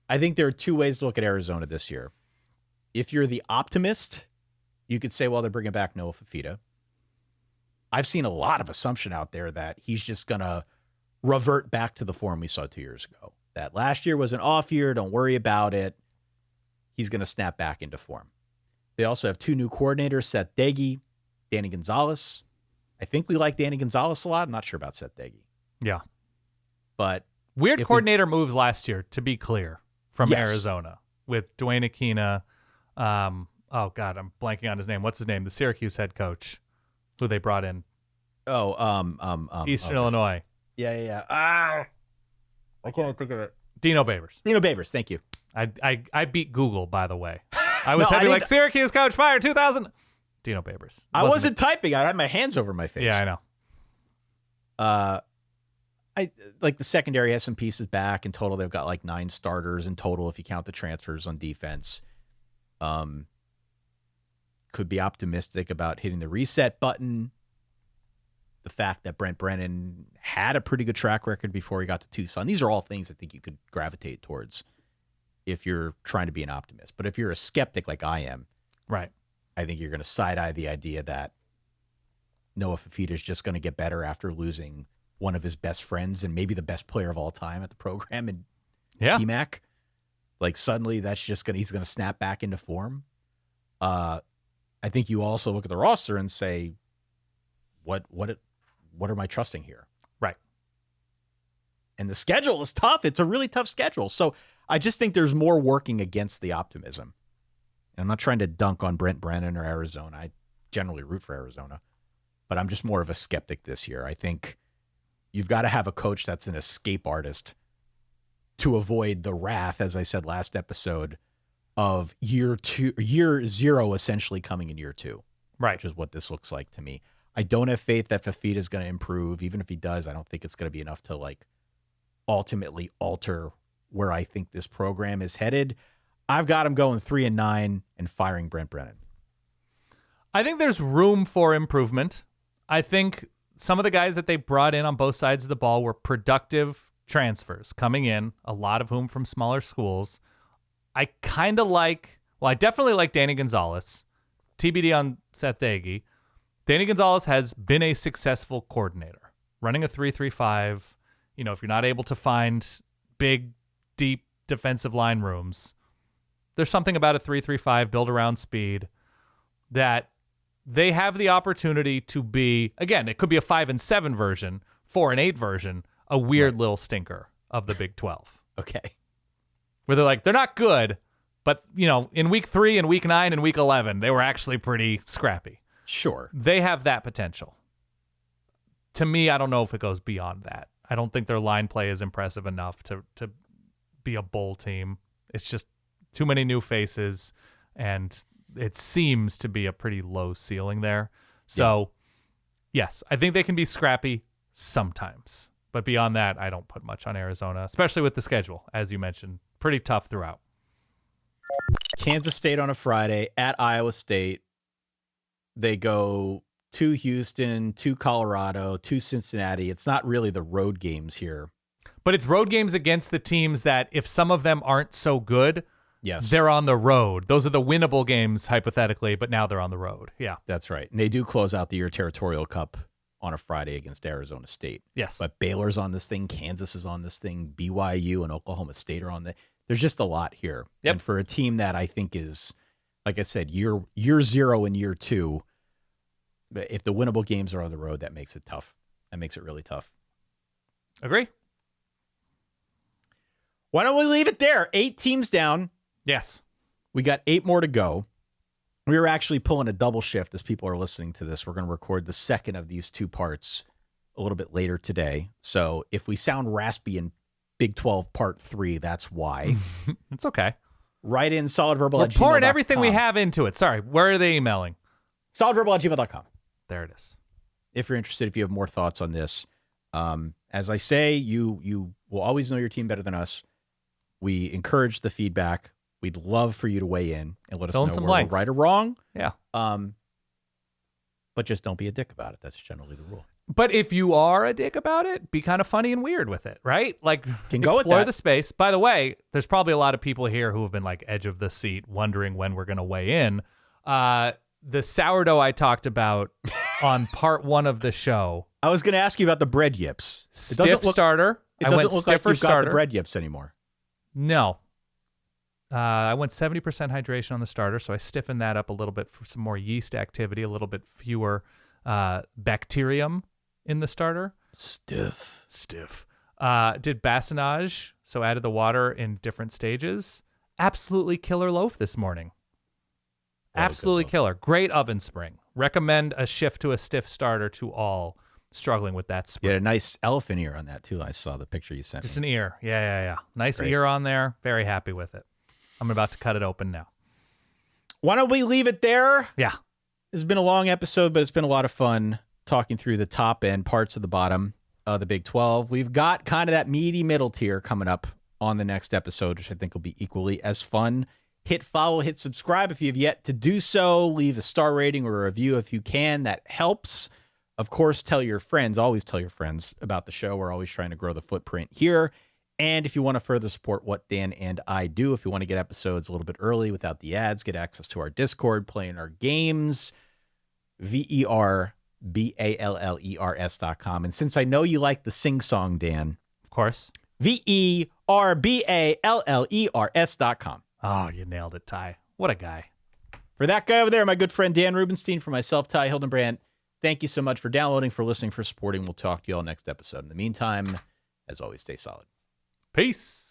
I think there are two ways to look at Arizona this year. If you're the optimist, you could say, well, they're bringing back Noah Fafita. I've seen a lot of assumption out there that he's just going to revert back to the form we saw 2 years ago. That last year was an off year. Don't worry about it. He's going to snap back into form. They also have 2 new coordinators, Seth Deggy, Danny Gonzalez. I think we like Danny Gonzalez a lot. I'm not sure about Seth Deggy. Yeah. But weird coordinator moves last year, to be clear, from Yes. Arizona with Dwayne Aquina. Oh God, I'm blanking on his name. What's his name? The Syracuse head coach, who they brought in. Eastern Illinois. Yeah. I can't think of it. Dino Babers. Dino Babers. Thank you. I beat Google, by the way. I was No, heavy I like didn't- Syracuse coach fired 2000. Dino Babers. I wasn't typing. I had my hands over my face. Yeah, I know. I like the secondary has some pieces back. In total, they've got like 9 starters in total if you count the transfers on defense. Could be optimistic about hitting the reset button. The fact that Brent Brennan had a pretty good track record before he got to Tucson. These are all things I think you could gravitate towards if you're trying to be an optimist. But if you're a skeptic like I am, Right. I think you're going to side-eye the idea that Noah Fafita is just going to get better after losing one of his best friends and maybe the best player of all time at the program in T-Mac. Like suddenly he's going to snap back into form. I think you also look at the roster and say, what am I trusting here? Right. And the schedule is tough. It's a really tough schedule. So I just think there's more working against the optimism. And I'm not trying to dunk on Brent Brennan or Arizona. I generally root for Arizona, but I'm just more of a skeptic this year. I think you've got to have a coach that's an escape artist to avoid the wrath, as I said last episode, of year 0 essentially coming in year 2. Right. Which is what this looks like to me. I don't have faith that Fafita is going to improve. Even if he does, I don't think it's going to be enough to like ultimately alter where I think this program is headed. I've got him going 3-9 and firing Brent Brennan. I think there's room for improvement. I think some of the guys that they brought in on both sides of the ball were productive transfers coming in, a lot of whom from smaller schools. I definitely like Danny Gonzalez. TBD on Seth Deggy. Danny Gonzalez has been a successful coordinator, running a 3-3-5. You know, if you're not able to find big, deep defensive line rooms, there's something about a 3-3-5 built around speed that they have the opportunity to be, again, it could be a 5-7 version, 4-8 version, a weird little stinker of the Big 12. Okay. Where they're like, they're not good, but, you know, in week 3 and week 9 and week 11, they were actually pretty scrappy. Sure. They have that potential. To me, I don't know if it goes beyond that. I don't think their line play is impressive enough to be a bowl team. It's just too many new faces, and it seems to be a pretty low ceiling there. So, yes, I think they can be scrappy sometimes. But beyond that, I don't put much on Arizona, especially with the schedule, as you mentioned. Pretty tough throughout. Kansas State on a Friday, at Iowa State. They go to Houston, to Colorado, to Cincinnati. It's not really the road games here. But it's road games against the teams that, if some of them aren't so good, Yes. they're on the road. Those are the winnable games, hypothetically, but now they're on the road. Yeah. That's right. And they do close out the year Territorial Cup on a Friday against Arizona State. Yes. But Baylor's on this thing. Kansas is on this thing. BYU and Oklahoma State are on the. There's just a lot here. Yep. And for a team that I think is, like I said, year 0 and year 2, if the winnable games are on the road, that makes it tough. That makes it really tough. Agree? Why don't we leave it there? 8 teams down. Yes. We got 8 more to go. We were actually pulling a double shift as people are listening to this. We're going to record the second of these 2 parts a little bit later today. So if we sound raspy in Big 12 Part 3, that's why. It's okay. Write in solidverbal@gmail.com. We're pouring everything we have into it. Sorry, where are they emailing? Solidverbal@gmail.com. There it is. If you're interested, if you have more thoughts on this. As I say, you will always know your team better than us. We encourage the feedback. We'd love for you to weigh in and let us know where we're right or wrong. Yeah. But just don't be a dick about it. That's generally the rule. But if you are a dick about it, be kind of funny and weird with it, right? Like, Can go with explore that. the space. By the way, there's probably a lot of people here who have been like edge of the seat, wondering when we're going to weigh in. The sourdough I talked about on part 1 of the show. I was going to ask you about the bread yips. Stiff starter. It doesn't look like you've got the bread yips anymore. No. I went 70% hydration on the starter, so I stiffened that up a little bit for some more yeast activity, a little bit fewer bacterium in the starter. Stiff. Did bassinage, so added the water in different stages. Absolutely killer loaf this morning. Absolutely killer. Great oven spring. Recommend a shift to a stiff starter to all struggling with that spring. You had a nice elephant ear on that, too. I saw the picture you sent Just me. an ear. Yeah. Nice Great. ear on there. Very happy with it. I'm about to cut it open now. Why don't we leave it there? Yeah. This has been a long episode, but it's been a lot of fun talking through the top and parts of the bottom of the Big 12. We've got kind of that meaty middle tier coming up on the next episode, which I think will be equally as fun. Hit follow, hit subscribe if you have yet to do so. Leave a star rating or a review if you can. That helps. Of course, tell your friends. Always tell your friends about the show. We're always trying to grow the footprint here. And if you want to further support what Dan and I do, if you want to get episodes a little bit early without the ads, get access to our Discord, play in our games, VERBALLERS.com. And since I know you like the sing-song, Dan. Of course. VERBALLERS.com. Oh, you nailed it, Ty. What a guy. For that guy over there, my good friend Dan Rubenstein, for myself, Ty Hildenbrand, thank you so much for downloading, for listening, for supporting. We'll talk to you all next episode. In the meantime, as always, stay solid. Peace.